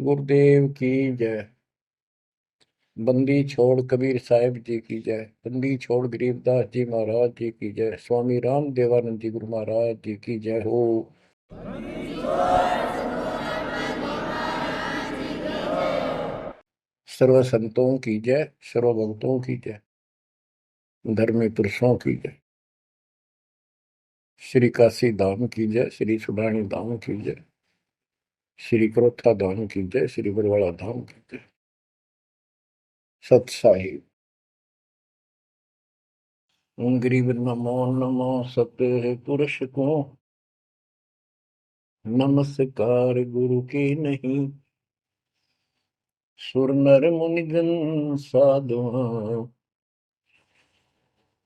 सतगुरुदेव की जय। बंदी छोड़ कबीर साहिब जी की जय। बंदी छोड़ गरीबदास जी महाराज जी की जय। स्वामी राम देवानंद जी गुरु महाराज जी की जय हो। सर्व संतों की जय, सर्व भक्तों की जय, धर्मी पुरुषों की जय। श्री काशी धाम की जय, श्री सुडानी धाम की जय, श्री क्रोथा धाम की जय, श्री बरवाड़ा धाम की जय। सत साहिब गरीब नमो नमो सत पुरुष को नमस्कार गुरु की नहीं। सुर नर मुनि जन साधुआ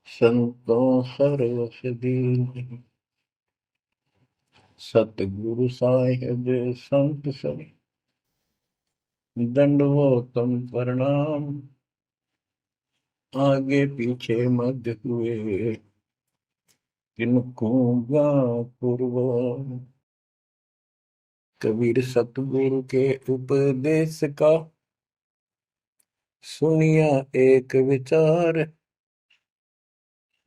संतों सर्वस दीन। सतगुरु साहिब संत सब दंडवतम प्रणाम। आगे पीछे मध्य हुए किनको पूर्व। कबीर सतगुरु के उपदेश का सुनिया एक विचार।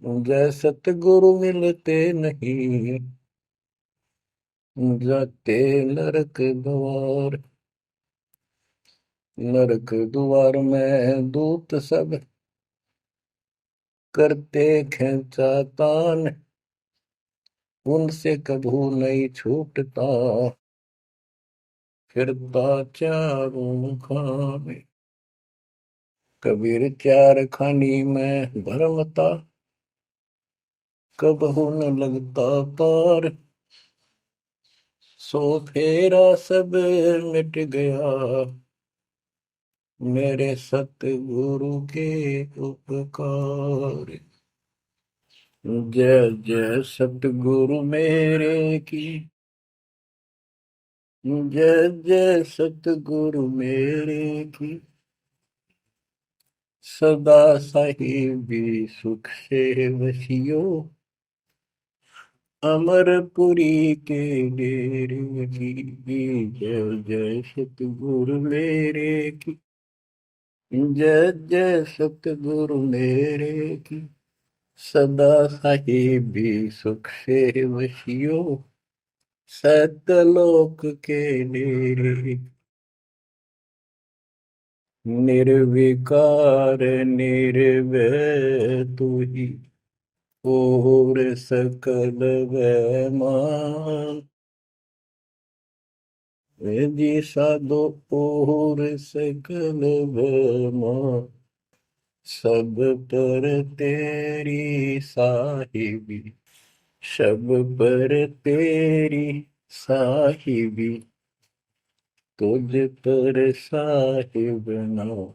जय सतगुरु मिलते नहीं जाते नरक द्वार। नरक द्वार में दूत सब करते खेचा तान। उनसे कभू नहीं छूटता फिरता चारों खाने। कबीर चार खानी में भरमता कबहू न लगता पार। सो फेरा सब मिट गया मेरे सतगुरु के उपकार। जय जय सतगुरु मेरे की जय जय सतगुरु मेरे की। सदा साहिबी सुख से वसियो अमरपुरी के डेरे की। जय जय सतगुरु मेरे की जय जय सतगुरु मेरे की। सदा साहिबी सुख से वसियो सतलोक के डेरे। निर्विकार निर्भय तू ही और सकल वैमान। जी साधो और सकल वैमान। सब पर तेरी साहिबी सब पर तेरी साहिबी। तुझ पर साहिब नाम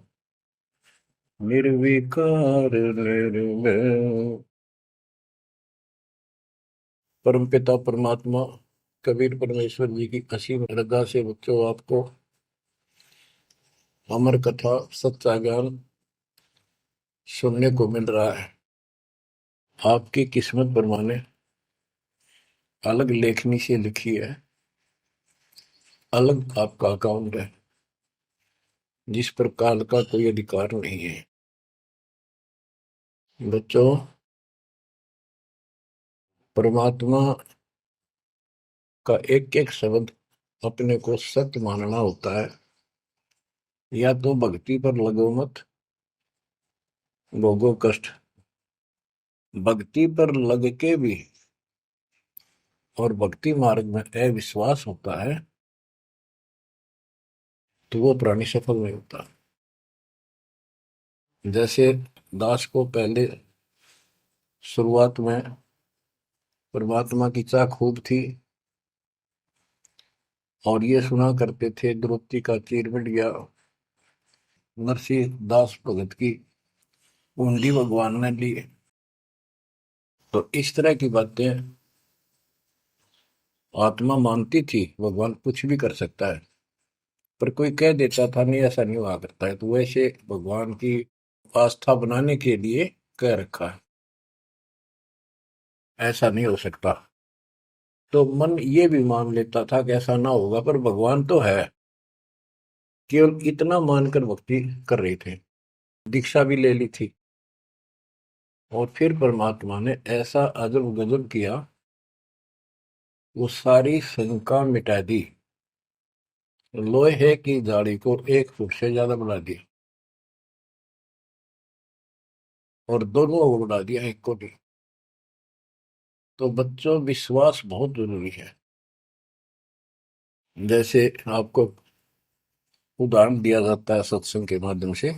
निर्विकार निर्भय। परमपिता परमात्मा कबीर परमेश्वर जी की असीम श्रद्धा से बच्चों आपको अमर कथा सच्चा ज्ञान सुनने को मिल रहा है। आपकी किस्मत परमाने अलग लेखनी से लिखी है, अलग आपका अकाउंट है जिस पर काल का कोई अधिकार नहीं है। बच्चों, परमात्मा का एक एक शब्द अपने को सत्य मानना होता है। या तो भक्ति पर लगो मत, भोगो कष्ट। भक्ति पर लग के भी और भक्ति मार्ग में अविश्वास होता है तो वो प्राणी सफल नहीं होता। जैसे दास को पहले शुरुआत में परमात्मा की चाह खूब थी और ये सुना करते थे द्रौपदी का चीर मिट गया, नरसिंह दास भगत की कुंडली भगवान ने ली। तो इस तरह की बातें आत्मा मानती थी, भगवान कुछ भी कर सकता है। पर कोई कह देता था नहीं ऐसा नहीं हुआ करता है, तो वैसे भगवान की आस्था बनाने के लिए कह रखा है ऐसा नहीं हो सकता। तो मन ये भी मान लेता था कि ऐसा ना होगा, पर भगवान तो है। केवल इतना मानकर भक्ति कर रहे थे, दीक्षा भी ले ली थी। और फिर परमात्मा ने ऐसा अजब गजब किया, वो सारी शंका मिटा दी, लोहे की जाड़ी को 1 फुट से ज्यादा बढ़ा दिया, और दोनों को बढ़ा दिया, एक को नहीं। तो बच्चों, विश्वास बहुत जरूरी है। जैसे आपको उदाहरण दिया जाता है सत्संग के माध्यम से।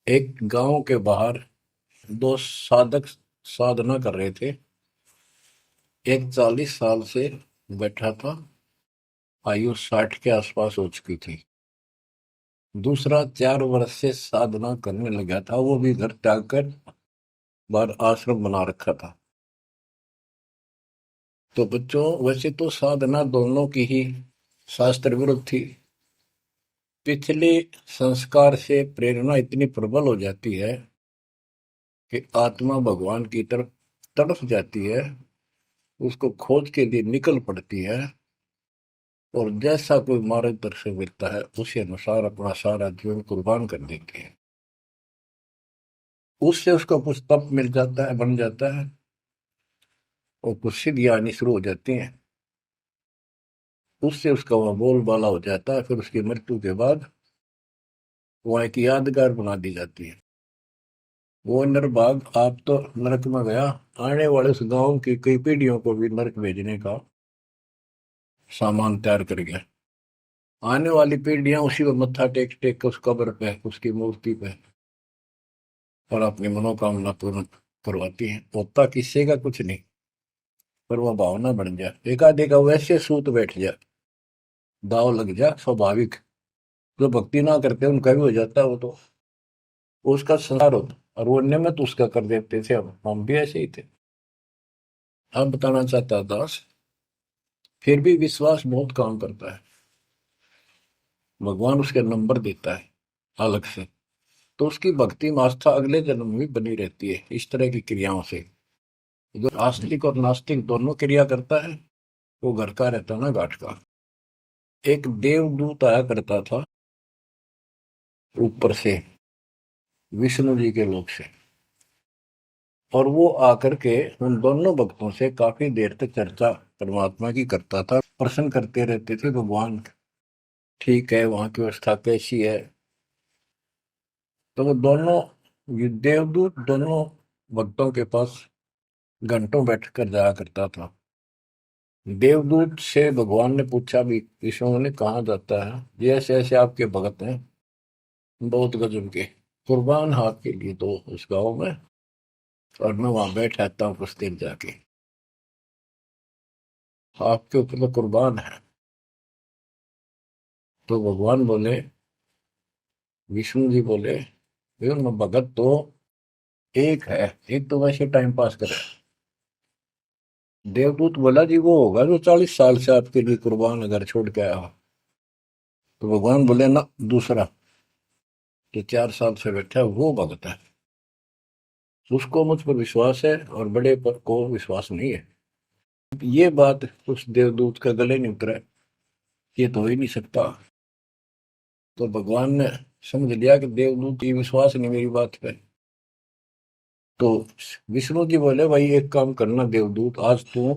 एक गांव के बाहर 2 साधक साधना कर रहे थे। एक 40 साल से बैठा था, आयु 60 के आसपास हो चुकी थी। दूसरा 4 वर्ष से साधना करने लगा था, वो भी घर त्याग कर बाहर आश्रम बना रखा था। तो बच्चों, वैसे तो साधना दोनों की ही शास्त्र विरुद्ध थी। पिछले संस्कार से प्रेरणा इतनी प्रबल हो जाती है कि आत्मा भगवान की तरफ तड़प जाती है, उसको खोज के लिए निकल पड़ती है, और जैसा कोई मार्गदर्शन मिलता है उसी अनुसार अपना सारा जीवन कुर्बान कर देती है। उससे उसको कुछ तप मिल जाता है, बन जाता है, और कुछ सिद्धियां आनी शुरू हो जाती हैं। उससे उसका वह बोलबाला हो जाता है। फिर उसकी मृत्यु के बाद वह एक यादगार बना दी जाती है। वो नरभाग, आप तो नरक में गया, आने वाले उस गांव की कई पीढ़ियों को भी नरक भेजने का सामान तैयार कर गया। आने वाली पीढ़ियां उसी को मत्था टेक टेक के उस कब्र पे, उसकी मूर्ति पे, और अपनी मनोकामना पूर्ण करवाती हैं। होता किसी का कुछ नहीं, पर वह भावना बन जाए, एकाधिका वैसे सूत बैठ जाए, दाव लग जाए, स्वाभाविक। जो भक्ति ना करते उनका भी हो जाता है, वो तो उसका संसार होता, और वो नियमित उसका कर देते थे। हम भी ऐसे ही थे। अब बताना चाहता दास, फिर भी विश्वास बहुत काम करता है। भगवान उसके नंबर देता है अलग से, तो उसकी भक्ति में आस्था अगले जन्म में भी बनी रहती है इस तरह की क्रियाओं से। जो आस्तिक और नास्तिक दोनों क्रिया करता है, वो घर का रहता ना घाट का। एक देवदूत आया करता था ऊपर से, विष्णु जी के लोक से, और वो आकर के उन दोनों भक्तों से काफी देर तक चर्चा परमात्मा की करता था। प्रश्न करते रहते थे, भगवान ठीक है, वहां की व्यवस्था कैसी है। तो वो दोनों, ये देवदूत दोनों भक्तों के पास घंटों बैठ कर जाया करता था। देवदूत से भगवान ने पूछा भी, विष्णु ने, कहा जाता है, ये ऐसे ऐसे आपके भगत हैं, बहुत गजब के, कुर्बान हाथ के लिए तो उस गांव में, और मैं वहां बैठ रहता हूँ कुछ देर जाके, आपके ऊपर तो कुर्बान है। तो भगवान बोले, विष्णु जी बोले, मैं भगत तो एक है, एक तो वैसे टाइम पास करे। देवदूत बोला, जी वो होगा जो 40 साल से आपके लिए कुर्बान घर छोड़ के आया हो। तो भगवान बोले, ना, दूसरा जो 4 साल से बैठा है वो भगत है, उसको मुझ पर विश्वास है और बड़े पर को विश्वास नहीं है। ये बात उस देवदूत का गले नहीं उतरा, ये तो हो ही नहीं सकता। तो भगवान ने समझ लिया कि देवदूत की विश्वास नहीं मेरी बात पे। तो विष्णु जी बोले, भाई एक काम करना देवदूत, आज तू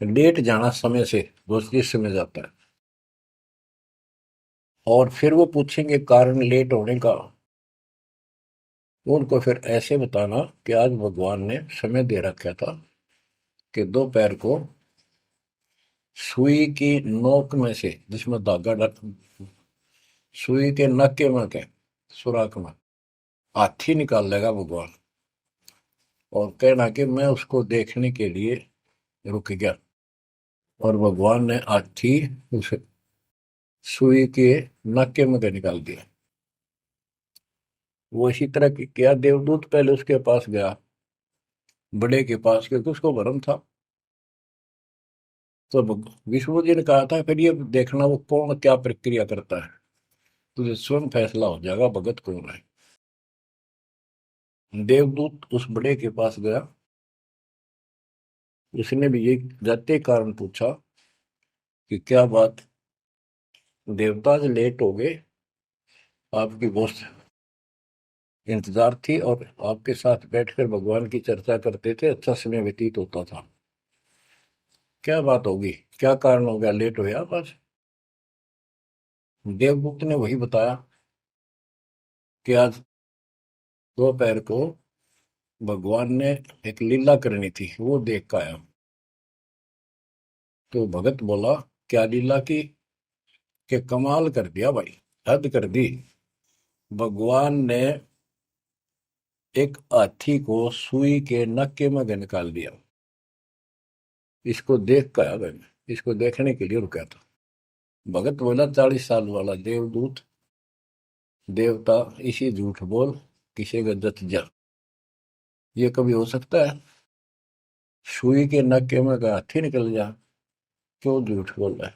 लेट जाना समय से, बस जिस समय जाता है, और फिर वो पूछेंगे कारण लेट होने का, उनको फिर ऐसे बताना कि आज भगवान ने समय दे रखा था कि दोपहर को सुई की नोक में से, जिसमें धागा डर, सुई के नक्के में के सुराख में हाथी निकाल लेगा भगवान, और कहना कि मैं उसको देखने के लिए रुक गया। और भगवान ने हाथी उस सुई के नक्के में के निकाल दिया। वो इसी तरह की किया। देवदूत पहले उसके पास गया, बड़े के पास, क्योंकि उसको भरम था। तो विष्णु जी ने कहा था, फिर ये देखना वो कौन क्या प्रक्रिया करता है, तुझे स्वयं फैसला हो जाएगा भगत कौन है। देवदूत उस बड़े के पास गया, उसने भी ये जाते कारण पूछा कि क्या बात, देवता आज लेट हो गए, आपकी बहुत इंतजार थी और आपके साथ बैठकर भगवान की चर्चा करते थे, अच्छा समय व्यतीत होता था। क्या बात होगी, क्या कारण हो गया, लेट हो गया आप आज? देवगुप्त ने वही बताया कि आज दोपहर को भगवान ने एक लीला करनी थी, वो देख कर आया। तो भगत बोला, क्या लीला की? कि कमाल कर दिया भाई, हद कर दी। भगवान ने एक हाथी को सुई के नक्के में निकाल दिया। इसको देख कर आया मैंने, इसको देखने के लिए रुका था। भगत बोला, 40 साल वाला देवदूत देवता इसी झूठ बोल किसी का जत जा, ये कभी हो सकता है? सुई के नक्के में का हाथी निकल जा, क्यों झूठ बोल रहा है?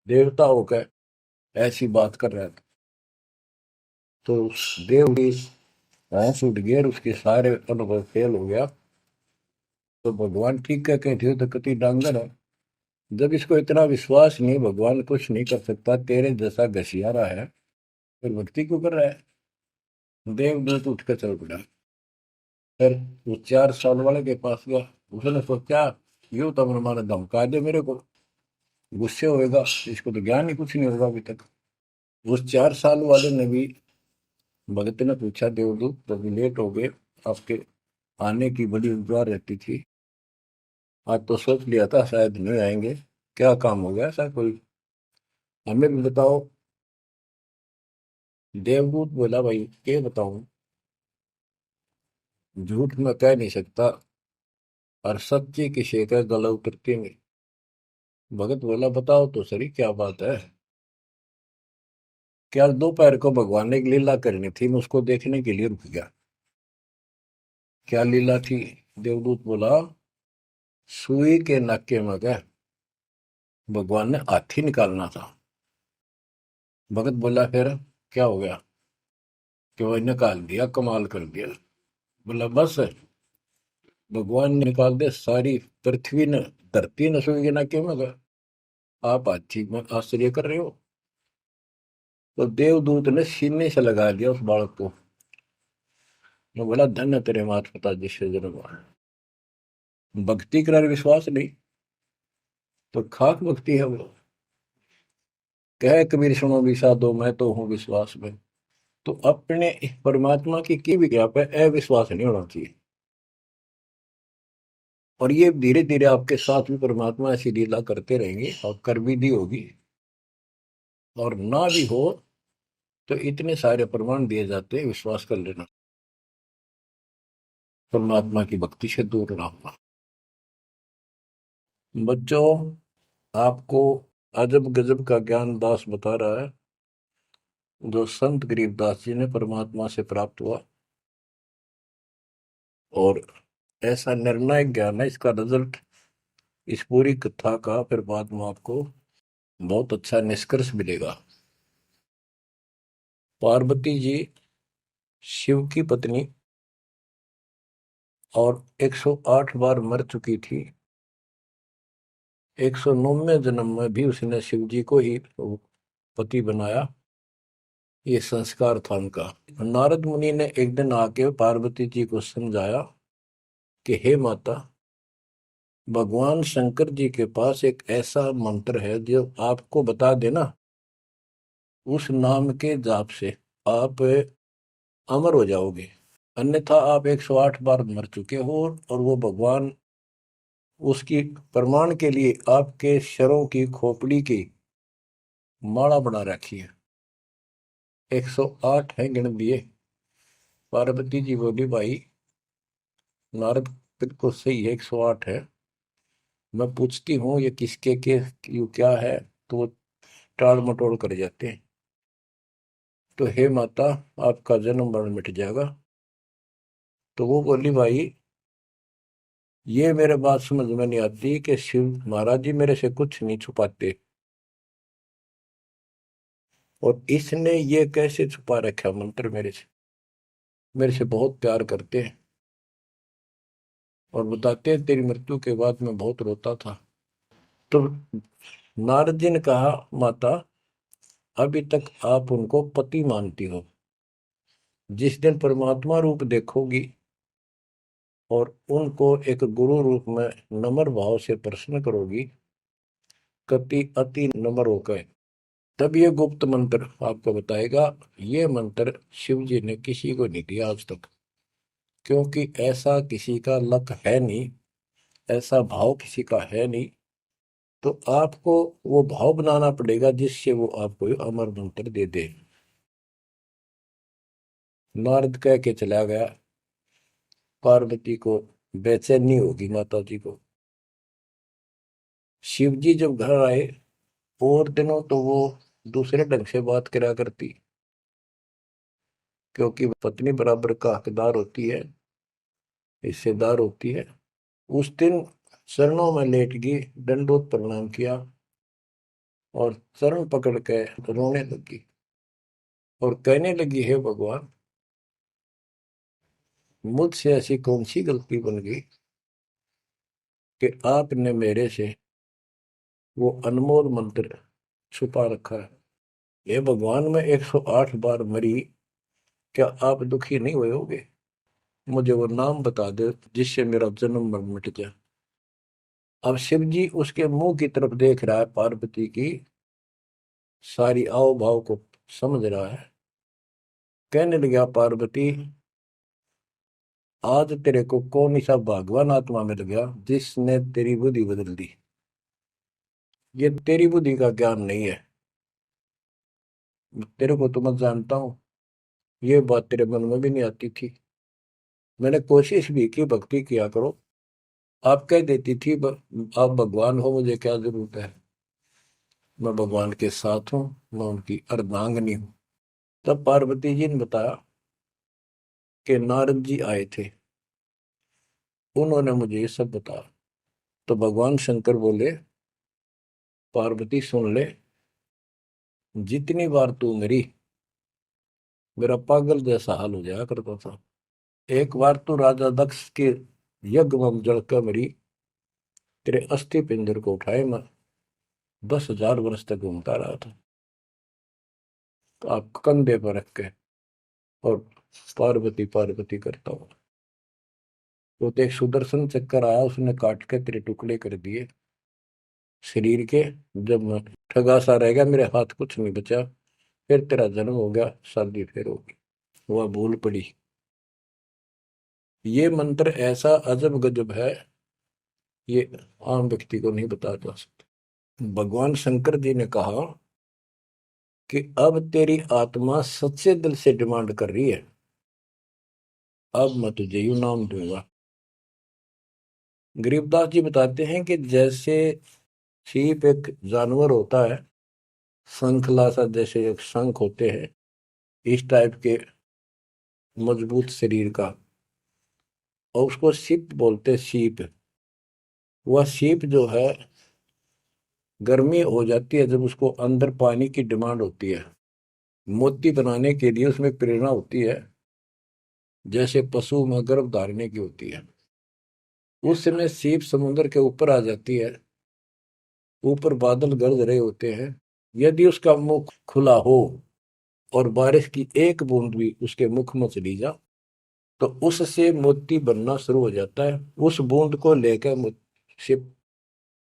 देवता होकर ऐसी बात कर रहा था। तो उस देव की भैंस उठ गई और उसके सारे अनुभव फेल हो गया। तो भगवान ठीक कह के थे, तो कति डांगर है। जब इसको इतना विश्वास नहीं, भगवान कुछ नहीं कर सकता, तेरे जैसा घसियारा है, फिर भक्ति क्यों कर रहा है? देवदूत उठ कर चल पड़ा। फिर वो 4 साल वाले के पास गया। उसने सोचा, यूं तो माना धमका दे मेरे को, गुस्से होएगा, इसको तो ज्ञान ही कुछ नहीं होगा अभी तक। उस 4 साल वाले ने भी, भगत ने पूछा, देवदूत तो अभी लेट हो गए, आपके आने की बड़ी इंतजार रहती थी, आज तो सोच लिया था शायद नहीं आएंगे, क्या काम हो गया ऐसा कोई, हमें भी बताओ। देवदूत बोला, भाई ये बताऊं, झूठ मैं कह नहीं सकता और सच्ची की शेखर गला उतरती नहीं। भगत बोला, बताओ तो सही क्या बात है? क्या दोपहर को भगवान ने एक लीला करनी थी, मैं उसको देखने के लिए रुक गया। क्या लीला थी? देवदूत बोला, सुई के नक्के में क्या भगवान ने हाथी निकालना था। भगत बोला, फिर क्या हो गया? कि वो निकाल दिया, कमाल कर दिया। बोला, बस भगवान ने निकाल दे, सारी पृथ्वी ने, धरती ने सुई के नक्के में गया, आप हाथी में आश्चर्य कर रहे हो? तो देवदूत ने सीने से लगा लिया उस बालक को। मैं बोला, धन्य तेरे मात पिता जिससे जन्म हुआ। भक्ति कर विश्वास नहीं तो खाक भक्ति है वो। कह कबीर सुनो भी साधो, मैं तो हूं विश्वास में। तो अपने परमात्मा की भी क्या पे अविश्वास नहीं होना चाहिए। और ये धीरे धीरे आपके साथ भी परमात्मा ऐसी लीला करते रहेंगे और कर भी दी होगी। और ना भी हो तो इतने सारे प्रमाण दिए जाते हैं, विश्वास कर लेना, परमात्मा की भक्ति से दूर ना होना। बच्चों, आपको अजब गजब का ज्ञान दास बता रहा है, जो संत गरीबदास जी ने परमात्मा से प्राप्त हुआ। और ऐसा निर्णायक ज्ञान है, इसका रिजल्ट इस पूरी कथा का फिर बाद में आपको बहुत अच्छा निष्कर्ष मिलेगा। पार्वती जी शिव की पत्नी और 108 बार मर चुकी थी। 109वें जन्म में भी उसने शिव जी को ही पति बनाया। ये संस्कार था उनका। नारद मुनि ने एक दिन आके पार्वती जी को समझाया कि हे माता, भगवान शंकर जी के पास एक ऐसा मंत्र है जो आपको बता देना, उस नाम के जाप से आप अमर हो जाओगे। अन्यथा आप 108 बार मर चुके हो, और वो भगवान उसकी प्रमाण के लिए आपके शरों की खोपड़ी की माला बना रखी है। 108 है, गिन दिए। पार्वती जी बोली, भाई नारद बिल्कुल सही है, 108 है। मैं पूछती हूँ ये किसके के यू क्या है, तो वो टाल मटोल कर जाते हैं। तो हे माता, आपका जन्म मरण मिट जाएगा। तो वो बोली, भाई ये मेरे बात समझ में नहीं आती कि शिव महाराज जी मेरे से कुछ नहीं छुपाते, और इसने ये कैसे छुपा रखा मंत्र मेरे से बहुत प्यार करते हैं। और बताते हैं, तेरी मृत्यु के बाद मैं बहुत रोता था। तो नारद जी ने कहा, माता अभी तक आप उनको पति मानती हो। जिस दिन परमात्मा रूप देखोगी और उनको एक गुरु रूप में नम्र भाव से प्रश्न करोगी, कति अति नम्र होकर, तब ये गुप्त मंत्र आपको बताएगा। ये मंत्र शिव जी ने किसी को नहीं दिया आज तक, क्योंकि ऐसा किसी का लक है नहीं, ऐसा भाव किसी का है नहीं। तो आपको वो भाव बनाना पड़ेगा जिससे वो आपको अमर मंत्र दे दे। नारद कह के चला गया, पार्वती को बेचैनी होगी माता जी को। शिव जी जब घर आए और दिनों तो वो दूसरे ढंग से बात करा करती, क्योंकि पत्नी बराबर का हकदार होती है, हिस्सेदार होती है। उस दिन चरणों में लेट गई, दंडोत प्रणाम किया और चरण पकड़ के रोने लगी और कहने लगी, हे भगवान, मुझसे ऐसी कौन सी गलती बन गई कि आपने मेरे से वो अनमोल मंत्र छुपा रखा है। हे भगवान, मैं 108 बार मरी, क्या आप दुखी नहीं हुए होगे? मुझे वो नाम बता दे जिससे मेरा जन्म मरण मिट जाए। अब शिव जी उसके मुंह की तरफ देख रहा है, पार्वती की सारी आओ भाव को समझ रहा है। कहने लगा, पार्वती, आज तेरे को कौन सा भगवान आत्मा मिल गया जिसने तेरी बुद्धि बदल दी? ये तेरी बुद्धि का ज्ञान नहीं है, तेरे को तो मैं जानता हूँ। ये बात तेरे मन में भी नहीं आती थी। मैंने कोशिश भी की, भक्ति किया करो। आप कह देती थी, आप भगवान हो, मुझे क्या जरूरत है, मैं भगवान के साथ हूँ, मैं उनकी अर्धांगिनी हूँ। तब पार्वती जी ने बताया कि नारद जी आए थे, उन्होंने मुझे ये सब बताया। तो भगवान शंकर बोले, पार्वती सुन ले, जितनी बार तू मेरी, मेरा पागल जैसा हाल हो जाया करता था। एक बार तो राजा दक्ष के यज्ञ में जलकर मरी, तेरे अस्थि पिंजर को उठाए मैं 10,000 वर्ष तक घूमता रहा था, तो आप कंधे पर रख के और पार्वती पार्वती करता हूँ। तो एक सुदर्शन चक्कर आया, उसने काट के तेरे टुकड़े कर दिए शरीर के। जब मैं ठगा सा रह गया, मेरे हाथ कुछ नहीं बचा, फिर तेरा जन्म हो गया, शादी फिर होगी, वह भूल पड़ी। ये मंत्र ऐसा अजब गजब है, ये आम व्यक्ति को नहीं बता जा सकता। भगवान शंकर जी ने कहा कि अब तेरी आत्मा सच्चे दिल से डिमांड कर रही है, अब मैं तुझे यू नाम दूंगा। गरीबदास जी बताते हैं कि जैसे सीप एक जानवर होता है, शंखला सा, जैसे एक शंख होते हैं इस टाइप के मजबूत शरीर का, और उसको सीप बोलते, सीप। वह सीप जो है, गर्मी हो जाती है जब उसको अंदर पानी की डिमांड होती है, मोती बनाने के लिए उसमें प्रेरणा होती है, जैसे पशु में गर्भ धारने की होती है। उस समय सीप समुद्र के ऊपर आ जाती है, ऊपर बादल गरज रहे होते हैं, यदि उसका मुख खुला हो और बारिश की एक बूंद भी उसके मुख में चली जा, तो उससे मोती बनना शुरू हो जाता है। उस बूंद को लेकर शिप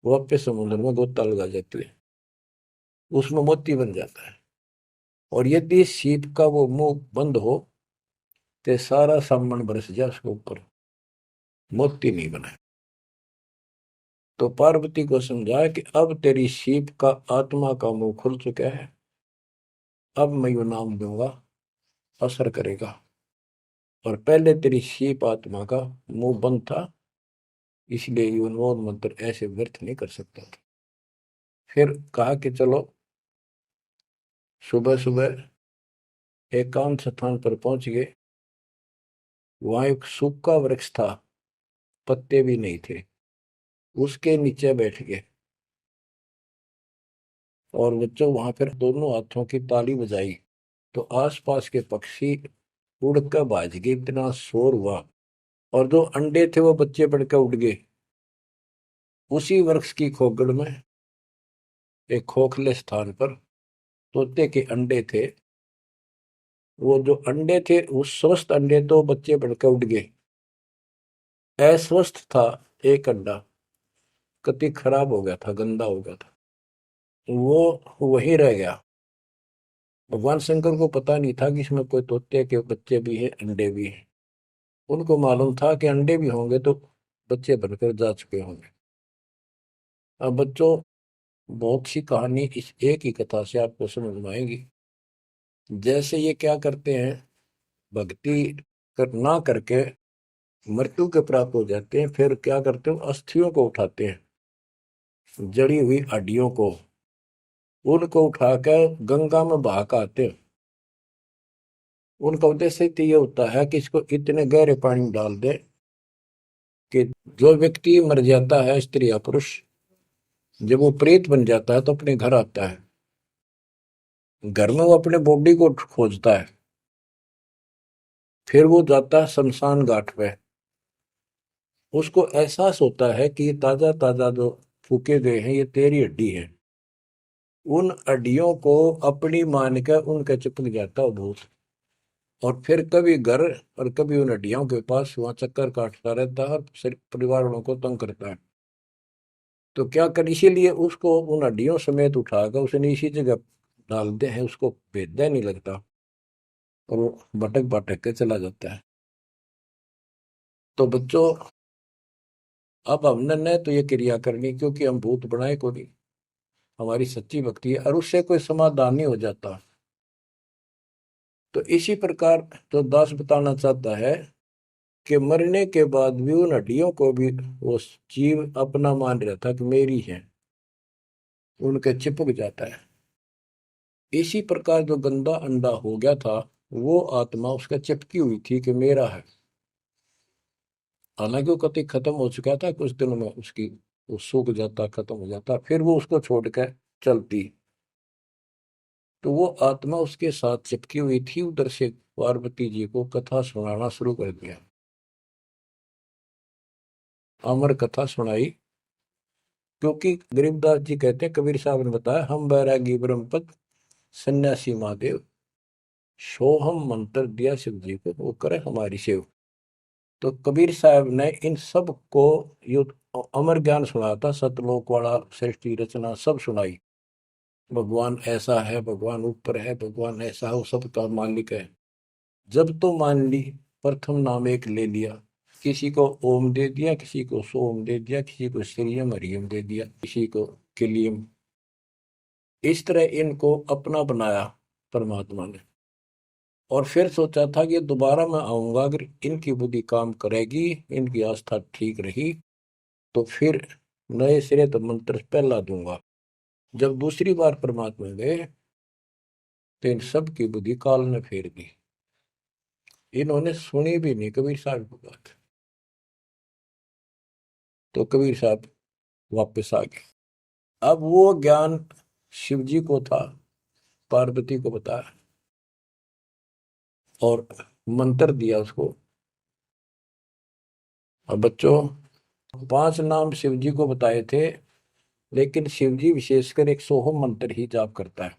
वापस समुद्र में गोता लगा जाती है, उसमें मोती बन जाता है। और यदि सीप का वो मुंह बंद हो तो सारा सामान बरस जाए उसके ऊपर, मोती नहीं बने। तो पार्वती को समझाया कि अब तेरी सीप का आत्मा का मुंह खुल चुका है, अब मैं यू नाम दूंगा, असर करेगा। और पहले तेरी सीप आत्मा का मुंह बंद था, इसलिए यू उन्मोद मंत्र ऐसे व्यर्थ नहीं कर सकता था। फिर कहा कि चलो, सुबह सुबह एकांत स्थान पर पहुंच गए। वहां एक सूखा वृक्ष था, पत्ते भी नहीं थे, उसके नीचे बैठ गए और बच्चों वहां फिर दोनों हाथों की ताली बजाई, तो आसपास के पक्षी उड़कर भाज गए, इतना शोर हुआ। और जो अंडे थे वो बच्चे बढ़कर उड़ गए। उसी वृक्ष की खोगड़ में एक खोखले स्थान पर तोते के अंडे थे। वो जो अंडे थे वो स्वस्थ अंडे, तो बच्चे बढ़कर उड़ गए। अस्वस्थ था एक अंडा, कति खराब हो गया था, गंदा हो गया था, वो वहीं रह गया। भगवान शंकर को पता नहीं था कि इसमें कोई तोते के बच्चे भी हैं, अंडे भी हैं। उनको मालूम था कि अंडे भी होंगे तो बच्चे बनकर जा चुके होंगे। अब बच्चों, बहुत सी कहानी इस एक ही कथा से आपको समझ में आएगी। जैसे ये क्या करते हैं, भक्ति ना करके मृत्यु के प्राप्त हो जाते हैं, फिर क्या करते हैं, अस्थियों को उठाते हैं, जड़ी हुई हड्डियों को, उनको उठाकर गंगा में बहा के आते हैं। उनका उद्देश्य तो ये होता है कि इसको इतने गहरे पानी में डाल दे कि जो व्यक्ति मर जाता है, स्त्री या पुरुष, जब वो प्रेत बन जाता है तो अपने घर आता है। घर में वो अपने बॉडी को खोजता है, फिर वो जाता है शमशान घाट पे। उसको एहसास होता है कि ये ताजा ताजा जो फूके गए हैं ये तेरी हड्डी है। उन हड्डियों को अपनी मान कर उनका चिपक जाता है भूत, और फिर कभी घर और कभी उन हड्डियों के पास वहां चक्कर काटता रहता है और परिवार वालों को तंग करता है। तो क्या कर, इसीलिए उसको उन हड्डियों समेत उठाकर उसने इसी जगह डालते हैं, उसको भेदना नहीं लगता, और वो भटक भटक के चला जाता है। तो बच्चों, अब हमने न तो ये क्रिया करनी, क्योंकि हम भूत बनाए को नहीं, हमारी सच्ची भक्ति है, और उससे कोई समाधान नहीं हो जाता। तो इसी प्रकार तो दास बताना चाहता है कि मरने के बाद भी उन हड्डियों को भी वो जीव अपना मान रहा था कि मेरी है, उनके चिपक जाता है। इसी प्रकार जो गंदा अंडा हो गया था, वो आत्मा उसका चिपकी हुई थी कि मेरा है। हालांकि वो कति खत्म हो चुका था, कुछ दिनों में उसकी वो सूख जाता, खत्म हो जाता, फिर वो उसको छोड़कर चलती। तो वो आत्मा उसके साथ चिपकी हुई थी। उधर से पार्वती जी को कथा सुनाना शुरू कर दिया, अमर कथा सुनाई। क्योंकि गरीबदास जी कहते हैं, कबीर साहब ने बताया, हम बैरागी ब्रह्मपद सन्यासी महादेव, सोहम मंत्र दिया शिव जी को, वो करे हमारी सेव। तो कबीर साहब ने इन सब को यो अमर ज्ञान सुनाया था, सतलोक वाला, सृष्टि रचना सब सुनाई। भगवान ऐसा है, भगवान ऊपर है, भगवान ऐसा है, वो सबका मालिक है। जब तो मान ली, प्रथम नाम एक ले लिया, किसी को ओम दे दिया, किसी को सोम दे दिया, किसी को श्रीयम हरियम दे दिया, किसी को किलियम। इस तरह इनको अपना बनाया परमात्मा ने। और फिर सोचा था कि दोबारा मैं आऊंगा, अगर इनकी बुद्धि काम करेगी, इनकी आस्था ठीक रही, तो फिर नए सिरे तो मंत्र पहला दूंगा। जब दूसरी बार परमात्मा गए तो इन सब की बुद्धि काल ने फेर दी। इन्होंने सुनी भी नहीं कबीर साहब की बात। तो कबीर साहब वापस आ गए। अब वो ज्ञान शिव जी को था, पार्वती को बताया और मंत्र दिया उसको। अब बच्चों, 5 नाम शिव जी को बताए थे, लेकिन शिव जी विशेषकर एक सोहम मंत्र ही जाप करता है।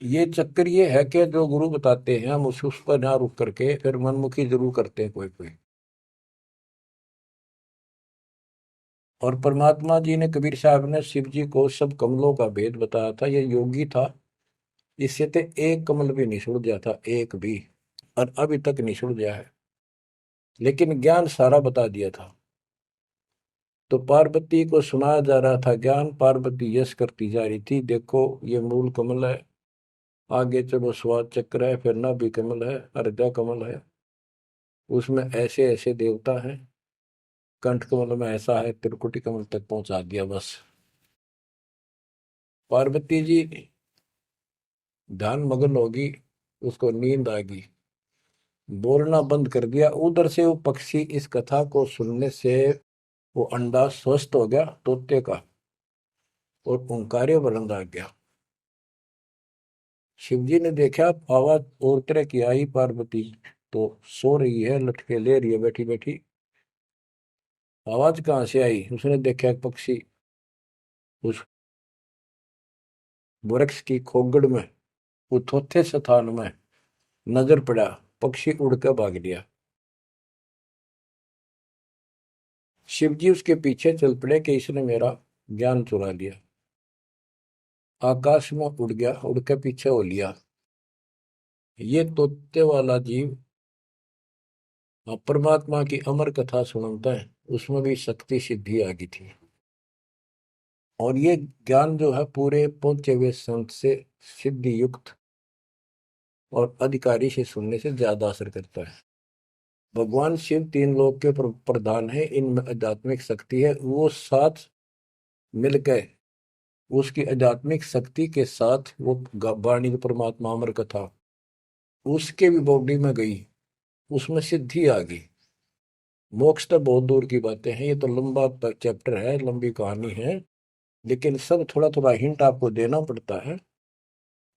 ये चक्कर ये है कि जो गुरु बताते हैं हम उस पर ना रुक करके फिर मनमुखी जरूर करते हैं कोई कोई। और परमात्मा जी ने, कबीर साहब ने शिव जी को सब कमलों का भेद बताया था। ये योगी था, इससे तो एक कमल भी नहीं सुलझा था, एक भी, और अभी तक नहीं सुलझा है, लेकिन ज्ञान सारा बता दिया था। तो पार्वती को सुनाया जा रहा था ज्ञान, पार्वती यश करती जा रही थी, देखो ये मूल कमल है, आगे चलो स्वाद चक्र है, फिर नाभि कमल है, अर्धा कमल है, उसमें ऐसे ऐसे देवता हैं, कंठ कमल में ऐसा है, त्रिकुटी कमल तक पहुंचा दिया बस। पार्वती जी ध्यान मग्न होगी, उसको नींद आ गई, बोलना बंद कर दिया। उधर से वो पक्षी इस कथा को सुनने से वो अंडा स्वस्थ हो गया तोते का, और ओंकार्य बुलंद आ गया। शिवजी ने देखा आवाज और तरह की आई, पार्वती तो सो रही है, लटके ले रही है बैठी बैठी, आवाज कहाँ से आई। उसने देखा एक पक्षी उस वृक्ष की खोगड़ में उथोथे स्थान में नजर पड़ा, पक्षी उड़कर भाग लिया। शिवजी उसके पीछे चल पड़े कि इसने मेरा ज्ञान चुरा लिया। आकाश में उड़ गया, उड़ के पीछे हो लिया। ये तोते वाला जीव परमात्मा की अमर कथा सुनता है, उसमें भी शक्ति सिद्धि आ गई थी। और ये ज्ञान जो है पूरे पहुंचे हुए संत से सिद्धि युक्त और अधिकारी से सुनने से ज्यादा असर करता है। भगवान शिव तीन लोक के प्रधान है, इनमें आध्यात्मिक शक्ति है। वो साथ मिलकर उसकी आध्यात्मिक शक्ति के साथ वो वाणी परमात्मा अमर कथा उसके भी बॉडी में गई, उसमें सिद्धि आ गई। मोक्ष तो बहुत दूर की बातें हैं, ये तो लंबा चैप्टर है, लंबी कहानी है, लेकिन सब थोड़ा थोड़ा हिंट आपको देना पड़ता है,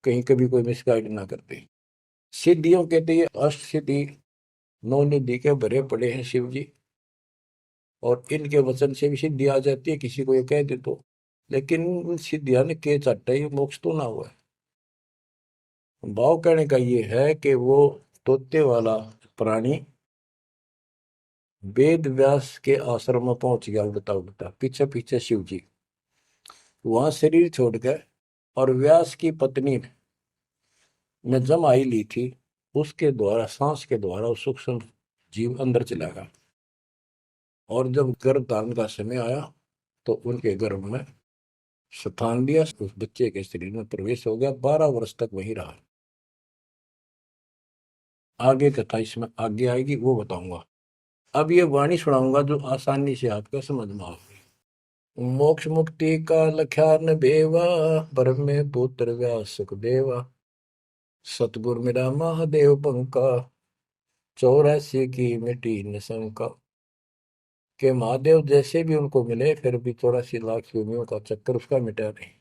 कहीं कभी कोई मिसगाइड ना करते। सिद्धियों कहते हैं अष्ट सिद्धि नौ निधि के भरे पड़े हैं शिव जी, और इनके वचन से भी सिद्धि आ जाती है, किसी को ये कह दे तो। लेकिन उन सिद्धियां ने के चाटा ये मोक्ष तो ना हुआ है। भाव कहने का ये है कि वो तोते वाला प्राणी वेद व्यास के आश्रम में पहुंच गया, उड़ता उड़ता पीछे पीछे शिव जी। वहां शरीर छोड़ गए, और व्यास की पत्नी ने जमाई ली थी, उसके द्वारा सांस के द्वारा उस सूक्ष्म जीव अंदर चला गया। और जब गर्भ धारण का समय आया तो उनके गर्भ में स्थान लिया, उस बच्चे के शरीर में प्रवेश हो गया, 12 वर्ष तक वहीं रहा। आगे कथा इसमें आगे आएगी, वो बताऊंगा। अब ये वाणी सुनाऊंगा जो आसानी से आपको समझ में आएगी। मोक्ष मुक्ति का लख्यान बेवा, ब्रह्म में पुत्र व्यास सुखदेवा। सतगुरु मेरा महादेव पंका, 84 की मिट्टी निशंका। के महादेव जैसे भी उनको मिले, फिर भी 84 लाख योनियों का चक्कर उसका मिटा नहीं।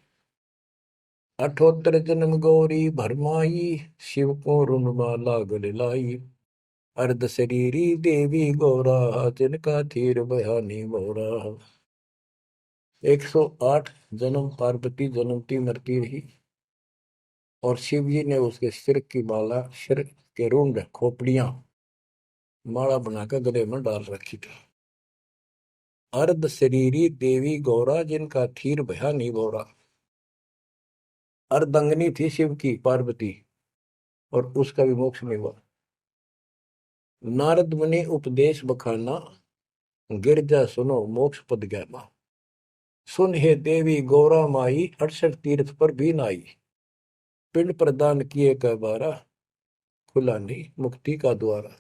78 जन्म गौरी भरमाई, शिव को रुनमाला गले लाई। अर्ध शरीरी देवी गौरा, जिनका थीर बयानी मोरा। 108 जन्म पार्वती जन्मती मरती रही, और शिव जी ने उसके सिर की माला, सिर के रुंड खोपड़ियां माला बनाकर गले में डाल रखी थी। अर्ध शरीरी देवी गौरा, जिनका थीर भयानी मोरा। अर्धंगनी थी शिव की पार्वती, और उसका भी मोक्ष नहीं हुआ। नारद मुनि उपदेश बखाना, गिरजा सुनो मोक्ष पद ज्ञाना। सुन हे देवी गौरा माई, 68 तीर्थ पर भी नाई। पिंड प्रदान किए का बारा, खुला नहीं मुक्ति का द्वारा।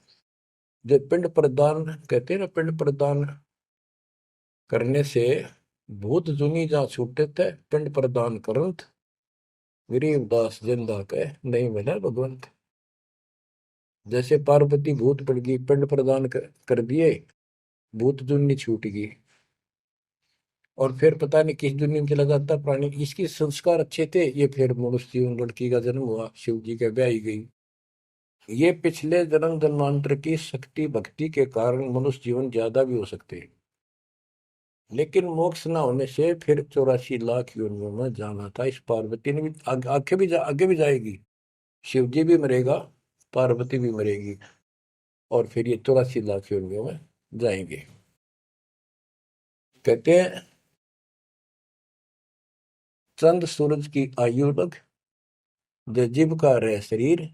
जब पिंड प्रदान कहते हैं ना, पिंड प्रदान करने से भूत जुनी जा छूटे थे, पिंड प्रदान करंत गरीब दास जिंदा के नहीं मिला भगवंत। जैसे पार्वती भूत पड़ गई, पिंड प्रदान कर दिए, भूत जुन्नी छूट गई, और फिर पता नहीं किस दुनिया में चला जाता प्राणी। इसके संस्कार अच्छे थे, ये फिर मनुष्य जीवन, लड़की का जन्म हुआ, शिव जी के ब्याह गई। ये पिछले जन्म जन्मांतर की शक्ति भक्ति के कारण मनुष्य जीवन ज्यादा भी हो सकते हैं, लेकिन मोक्ष ना होने से फिर 84 लाख योनियों में जाना था। इस पार्वती ने भी आगे भी जाएगी, शिव जी भी मरेगा, पार्वती भी मरेगी, और फिर ये 84 लाख योनियों में जाएंगे। कहते हैं चंद सूरज की आयु लग, जो जीव का रह शरीर।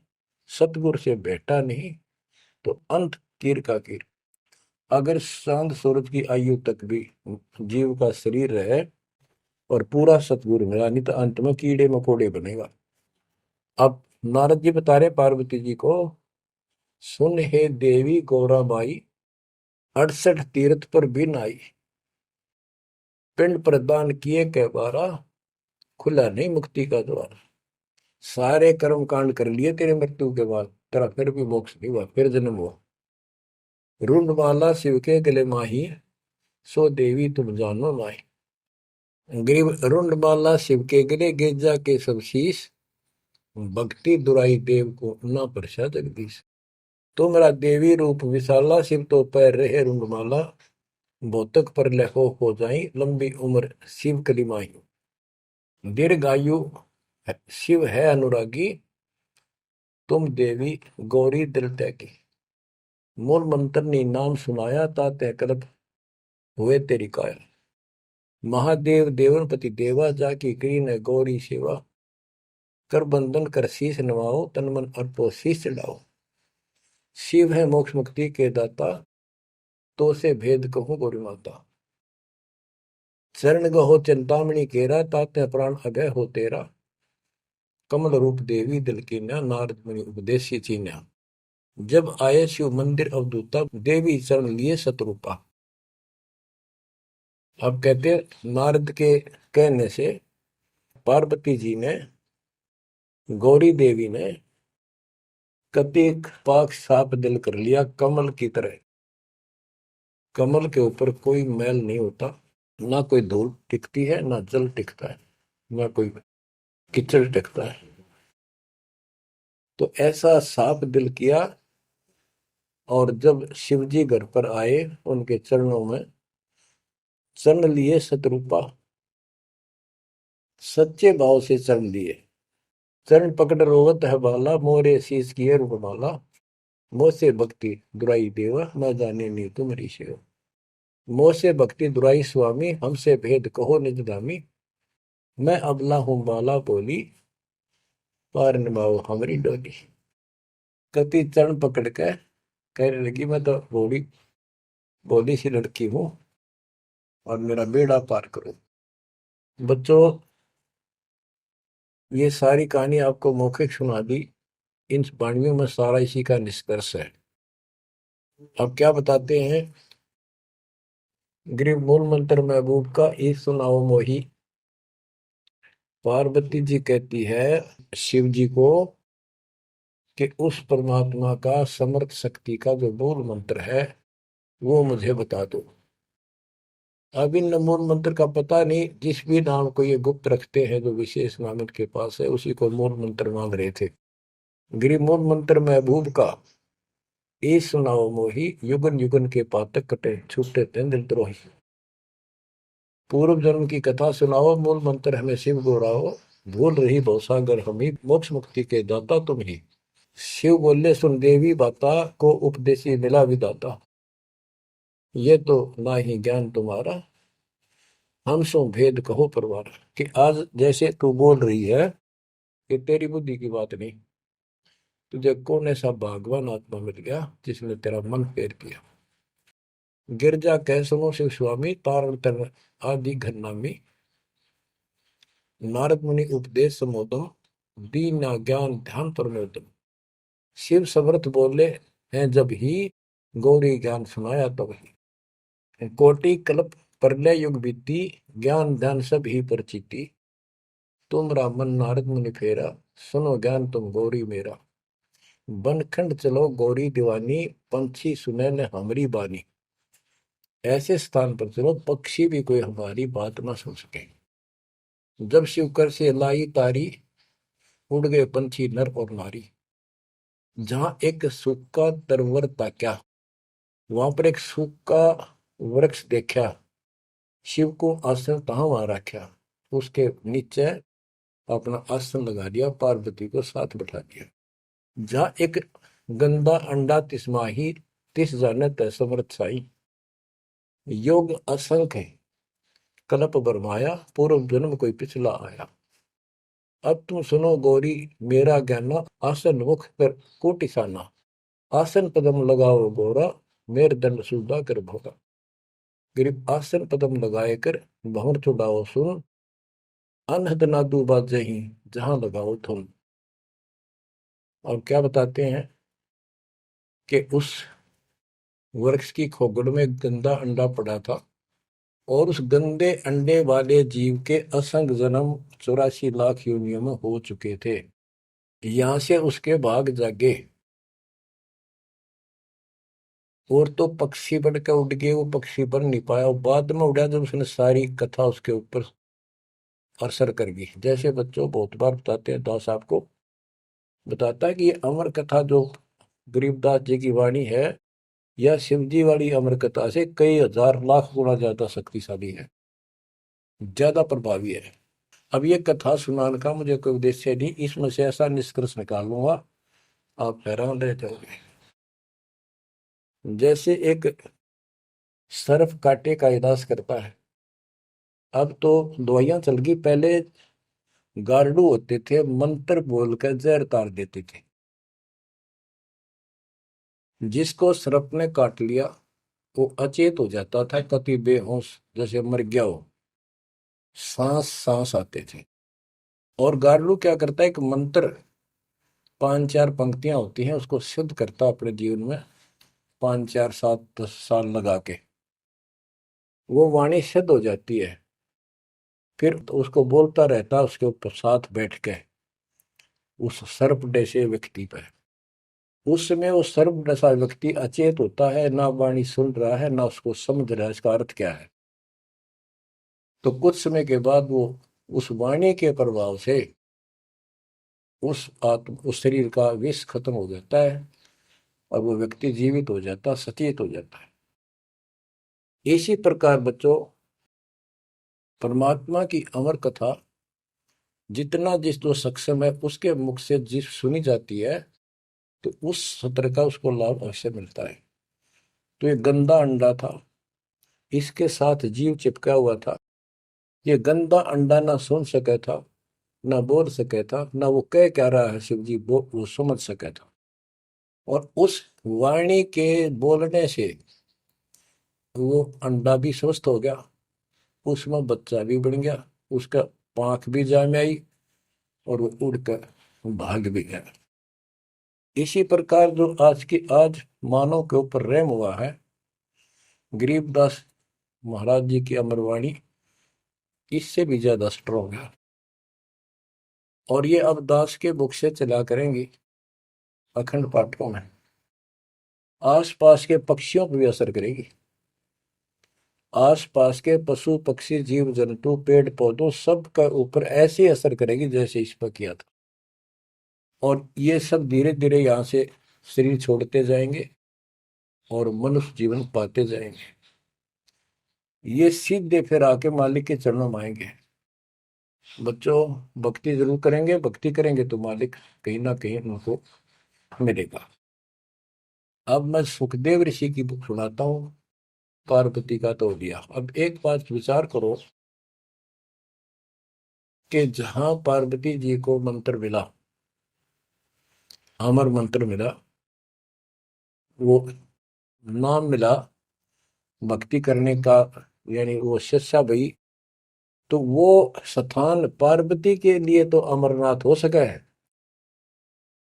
सतगुरु से बेटा नहीं, तो अंत कीर का कीर। अगर चांद सूरज की आयु तक भी जीव का शरीर रहे और पूरा सतगुरु मिला नहीं, तो अंत में कीड़े मकोड़े बनेगा। अब नारद जी बता रहे पार्वती जी को, सुन हे देवी गौरा बाई, 68 तीर्थ पर भी नाई। पिंड प्रदान किए के बारा, खुला नहीं मुक्ति का द्वार। सारे कर्म कांड कर लिए तेरे मृत्यु के बाद, तेरा फिर भी मोक्ष नहीं हुआ, फिर जन्म हुआ। रुंड माला शिव के गले माही, सो देवी तुम जानो माही। ग्रीव रुंड माला शिव के गले, गेजा के सब शीश। भक्ति दुराई देव को ना परसा जगदीश। तो मेरा देवी रूप विशाला, शिव तो पैर रहे रुंड माला। भौतक पर लहो हो जाई, लंबी उम्र शिव कलिमाई। दीर्घायु शिव है अनुरागी, तुम देवी गौरी दिल त्यागी। मूल मंत्र ने नाम सुनाया, ताते कल्प हुए तेरी काया। महादेव देवनपति देवा, जाकी करी न गौरी सेवा। कर बंधन कर शीश नवाओ, तन मन अर्पो शीश चढ़ाओ। शिव है मोक्ष मुक्ति के दाता, तो से भेद कहूं गौरी माता। चरण गहो चिंतामणि केरा, ताते प्राण अभय हो तेरा। कमल रूप देवी दिल कीन्या, नारद मुनि उपदेशी चीन्या। जब आए शिव मंदिर अवधूता, देवी चरण लिए शत्रुपा। अब कहते नारद के कहने से पार्वती जी ने, गौरी देवी ने कतिक पाक साफ दिल कर लिया, कमल की तरह। कमल के ऊपर कोई मैल नहीं होता, ना कोई धूल टिकती है, ना जल टिकता है, ना कोई कीचड़ टिकता है। तो ऐसा साफ दिल किया। और जब शिवजी घर पर आए, उनके चरणों में चरण लिए शत्रुपा। सच्चे भाव से चरण लिए। चरण पकड़ रोवत है बाला, मोरे शीश किए रूपमाला। मोह से भक्ति दुराई देवा, न जाने नी तुम्हारी सेवा। मोह से भक्ति दुराई स्वामी, हमसे भेद कहो निज दामी। मैं अबला हूं बाला बोली, पार निभाओ हमारी डोली। कति चरण पकड़ के कहने लगी, मैं तो बोली बोली सी लड़की हूं, और मेरा बेड़ा पार करो। बच्चों, ये सारी कहानी आपको मौखिक सुना दी। इन वाणियों में सारा इसी का निष्कर्ष है। अब क्या बताते हैं, गृह मूल मंत्र महबूब का ई सुनाओ मोही। पार्वती जी कहती है शिव जी को कि उस परमात्मा का समर्थ शक्ति का जो मूल मंत्र है वो मुझे बता दो। अब इन मूल मंत्र का पता नहीं, जिस भी नाम को ये गुप्त रखते हैं, जो विशेष नाम इनके पास है, उसी को मूल मंत्र मान रहे थे। गृह मूल मंत्र महबूब का ए सुनाओ मोही, युगन युगन के पातक कटे, छूटे तें दिल द्रोही। पूर्व जन्म की कथा सुनाओ, मूल मंत्र हमें शिव गोराओ। भूल रही भवसागर हमी, मोक्ष मुक्ति के दाता तुम ही। शिव बोले सुन देवी बाता, को उपदेशी मिला विदाता। ये तो ना ही ज्ञान तुम्हारा, हम सो भेद कहो परवार। कि आज जैसे तू बोल रही है कि तेरी बुद्धि की बात नहीं, तुझे कौन ऐसा भगवान आत्मा मिल गया जिसने तेरा मन फेर किया। गिरजा कह सुनो शिव स्वामी, तारण तर आदि घरनामी। नारद मुनि उपदेश समोदम, दीन ज्ञान ध्यान प्रमोदम। शिव समर्थ बोले हैं जब ही, गौरी ज्ञान सुनाया तब ही। कोटि कल्प प्रलय युग बीती, ज्ञान ध्यान सब ही परचिति। तुमरा मन नारद मुनि फेरा, सुनो ज्ञान तुम गौरी मेरा। बनखंड चलो गौरी दीवानी, पंछी सुने न हमारी बानी। ऐसे स्थान पर चलो पक्षी भी कोई हमारी बात ना सुन सके। जब शिवकर से लाई तारी, उड़ गए पंछी नर और नारी। जहां एक सूखा तरवर ताक्या, वहां पर एक सूखा वृक्ष देखा। शिव को आसन तहां वहां रखा, उसके नीचे अपना आसन लगा दिया, पार्वती को साथ बैठा दिया। जहां एक गंदा अंडा तिस्माही, तिस जाने तय समर्थ साई। योग असंख्य कल्प बरमाया, पूर्व जन्म कोई पिछला आया। अब तुम सुनो गौरी मेरा ज्ञाना, आसन मुख कर कोटिसाना। आसन पदम लगाओ गौरा, मेर दंड सुधा कर भोगा। गिरिप आसन पदम लगाए कर, भंवर चुड़ाओ सुन। अनहद नादू बाजही, जहां लगाओ तुम। और क्या बताते हैं कि उस वृक्ष की खोगड़ में गंदा अंडा पड़ा था, और उस गंदे अंडे वाले जीव के असंख्य जन्म 84 लाख योनियों में हो चुके थे। यहां से उसके भाग जागे, और तो पक्षी बन के उड़ गए, वो पक्षी बन नहीं पाया। और बाद में उड़ा जब उसने सारी कथा उसके ऊपर असर कर गई। जैसे बच्चों बहुत बार बताते हैं, दास आपको बताता है कि ये अमर कथा जो गरीबदास जी की वाणी है, यह शिवजी वाली अमर कथा से कई हजार लाख गुना ज्यादा शक्तिशाली है, ज्यादा प्रभावी है। अब ये कथा सुनाने का मुझे कोई उद्देश्य नहीं, इसमें से ऐसा निष्कर्ष निकालूंगा आप हैरान रह जाओगे। जैसे एक सर्प कांटे का इलाज करता है, अब तो दवाइयां चल गई, पहले गार्डू होते थे, मंत्र बोलकर जहर तार देते थे। जिसको सर्प ने काट लिया वो अचेत हो जाता था, कति बेहोश जैसे मर गया हो, सांस सांस आते थे। और गार्डू क्या करता है, एक मंत्र 5-4 पंक्तियां होती हैं, उसको सिद्ध करता अपने जीवन में, 5 4 7 10 साल लगा के वो वाणी सिद्ध हो जाती है। फिर तो उसको बोलता रहता उसके ऊपर साथ बैठ के उस सर्प जैसे व्यक्ति पर। उस समय वो सर्प जैसा व्यक्ति अचेत होता है, ना वाणी सुन रहा है ना उसको समझ रहा है इसका अर्थ क्या है। तो कुछ समय के बाद वो उस वाणी के प्रभाव से उस शरीर का विष खत्म हो जाता है और वो व्यक्ति जीवित हो जाता, सचेत हो जाता है। इसी प्रकार बच्चों, परमात्मा की अमर कथा जितना जिस जो सक्षम है उसके मुख से जिस सुनी जाती है, तो उस सत्र का उसको लाभ अवश्य मिलता है। तो ये गंदा अंडा था, इसके साथ जीव चिपका हुआ था। ये गंदा अंडा ना सुन सका था, ना बोल सका था, ना वो कह क्या रहा है शिव जी वो समझ सका था। और उस वाणी के बोलने से वो अंडा भी स्वस्थ हो गया, उसमें बच्चा भी बन गया, उसका पांख भी जाम आई और वो उड़कर भाग भी गया। इसी प्रकार जो आज मानव के ऊपर रहम हुआ है, गरीबदास महाराज जी की अमरवाणी इससे भी ज्यादा स्ट्रोंग है। और ये अब दास के बुक से चला करेंगी अखंड पाठों में, आसपास के पक्षियों पर भी असर करेगी। आसपास के पशु पक्षी जीव जंतु पेड़ पौधों सब का ऊपर ऐसे असर करेगी जैसे इस पर किया था। और ये सब धीरे धीरे यहाँ से शरीर छोड़ते जाएंगे और मनुष्य जीवन पाते जाएंगे। ये सीधे फिर आके मालिक के चरणों में आएंगे। बच्चों, भक्ति जरूर करेंगे, भक्ति करेंगे तो मालिक कहीं ना कहीं उनको मिलेगा। अब मैं सुखदेव ऋषि की बुक सुनाता हूँ, पार्वती का तो दिया। अब एक बात विचार करो कि जहां पार्वती जी को मंत्र मिला, अमर मंत्र मिला, वो नाम मिला भक्ति करने का, यानी वो शिक्षा भई, तो वो स्थान पार्वती के लिए तो अमरनाथ हो सका है।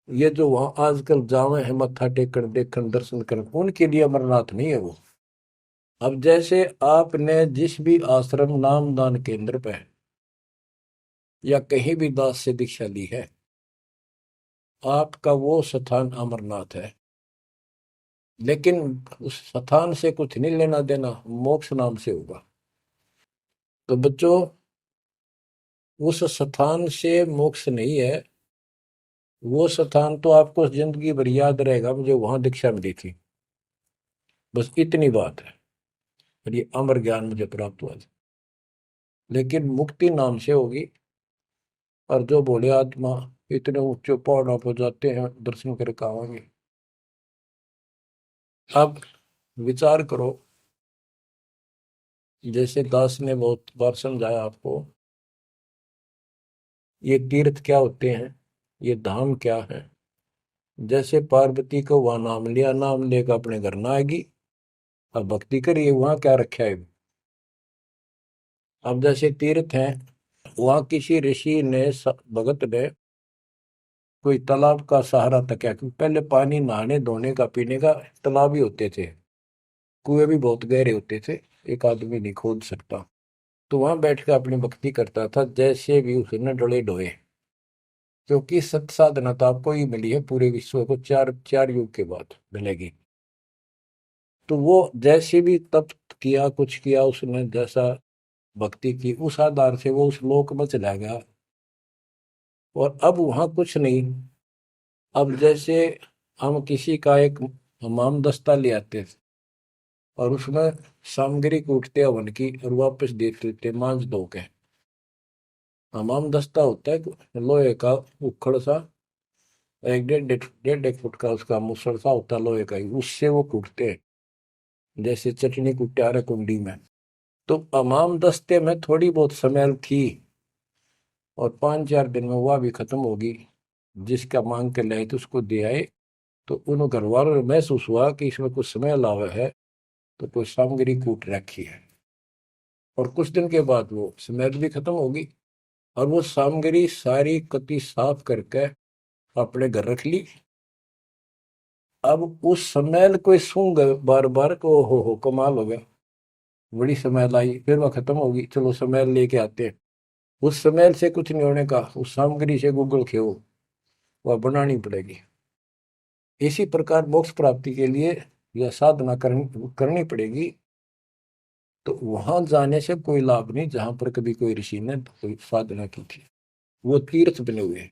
ये जो वहां आजकल जावे हैं मत्था टेकन देखन दर्शन कर, उनके लिए अमरनाथ नहीं है वो। अब जैसे आपने जिस भी आश्रम नाम दान केंद्र पे या कहीं भी दास से दीक्षा ली है, आपका वो स्थान अमरनाथ है। लेकिन उस स्थान से कुछ नहीं लेना देना, मोक्ष नाम से होगा। तो बच्चों, उस स्थान से मोक्ष नहीं है, वो स्थान तो आपको जिंदगी भर याद रहेगा, मुझे वहां दीक्षा मिली थी, बस इतनी बात है। और ये अमर ज्ञान मुझे प्राप्त हुआ था। लेकिन मुक्ति नाम से होगी। और जो बोले आत्मा इतने ऊंचे पहाड़ों पर जाते हैं दर्शन करके आवांगे। अब विचार करो, जैसे दास ने बहुत बार समझाया आपको, ये तीर्थ क्या होते हैं, ये धाम क्या है। जैसे पार्वती को वहां नाम लिया, नाम लेकर अपने घर ना आएगी, अब भक्ति करिए, वहां क्या रखा है। अब जैसे तीर्थ हैं, वहां किसी ऋषि ने भगत ने कोई तालाब का सहारा तक है, क्योंकि पहले पानी नहाने धोने का पीने का तालाब ही होते थे, कुएं भी बहुत गहरे होते थे, एक आदमी नहीं खोद सकता। तो वहां बैठ कर अपनी भक्ति करता था, जैसे भी उसने डले डोए। क्योंकि सत साधना तो आपको ही मिली है, पूरे विश्व को चार चार युग के बाद मिलेगी। तो वो जैसे भी तप किया, कुछ किया उसने, जैसा भक्ति की, उस आधार से वो उस लोक में चला गया। और अब वहां कुछ नहीं। अब जैसे हम किसी का एक हमाम दस्ता ले आते थे और उसमें सामग्री कूटते हवन की और वापस दे देते मांझ धो के, हमाम दस्ता होता है लोहे का उखड़ सा, एक डेढ़ एक फुट का उसका मुसड़ सा होता है लोहे का ही, उससे वो कूटते हैं जैसे चटनी कुटे आ रहे कुंडी में। तो हमाम दस्ते में थोड़ी बहुत स्मेल थी, और 5-4 दिन में वह भी खत्म होगी। जिसका मांग के लाए थे उसको दे आए, तो उन घर वालों ने महसूस हुआ कि इसमें कुछ स्मेल आवा है, तो कोई सामग्री कूट रखी है। और कुछ दिन के बाद वो स्मेल भी खत्म होगी, और वो सामग्री सारी कति साफ करके अपने घर रख ली। अब उस स्मेल को सूंघ बार बार को, हो कमाल हो गया, बड़ी स्मेल आई, फिर वह खत्म होगी, चलो स्मेल लेके आते हैं। उस स्मेल से कुछ नहीं होने का, उस सामग्री से गूगल खेओ, वह बनानी पड़ेगी। इसी प्रकार मोक्ष प्राप्ति के लिए यह साधना करनी पड़ेगी। तो वहां जाने से कोई लाभ नहीं जहां पर कभी कोई ऋषि ने कोई साधना की थी, वो तीर्थ बने हुए हैं।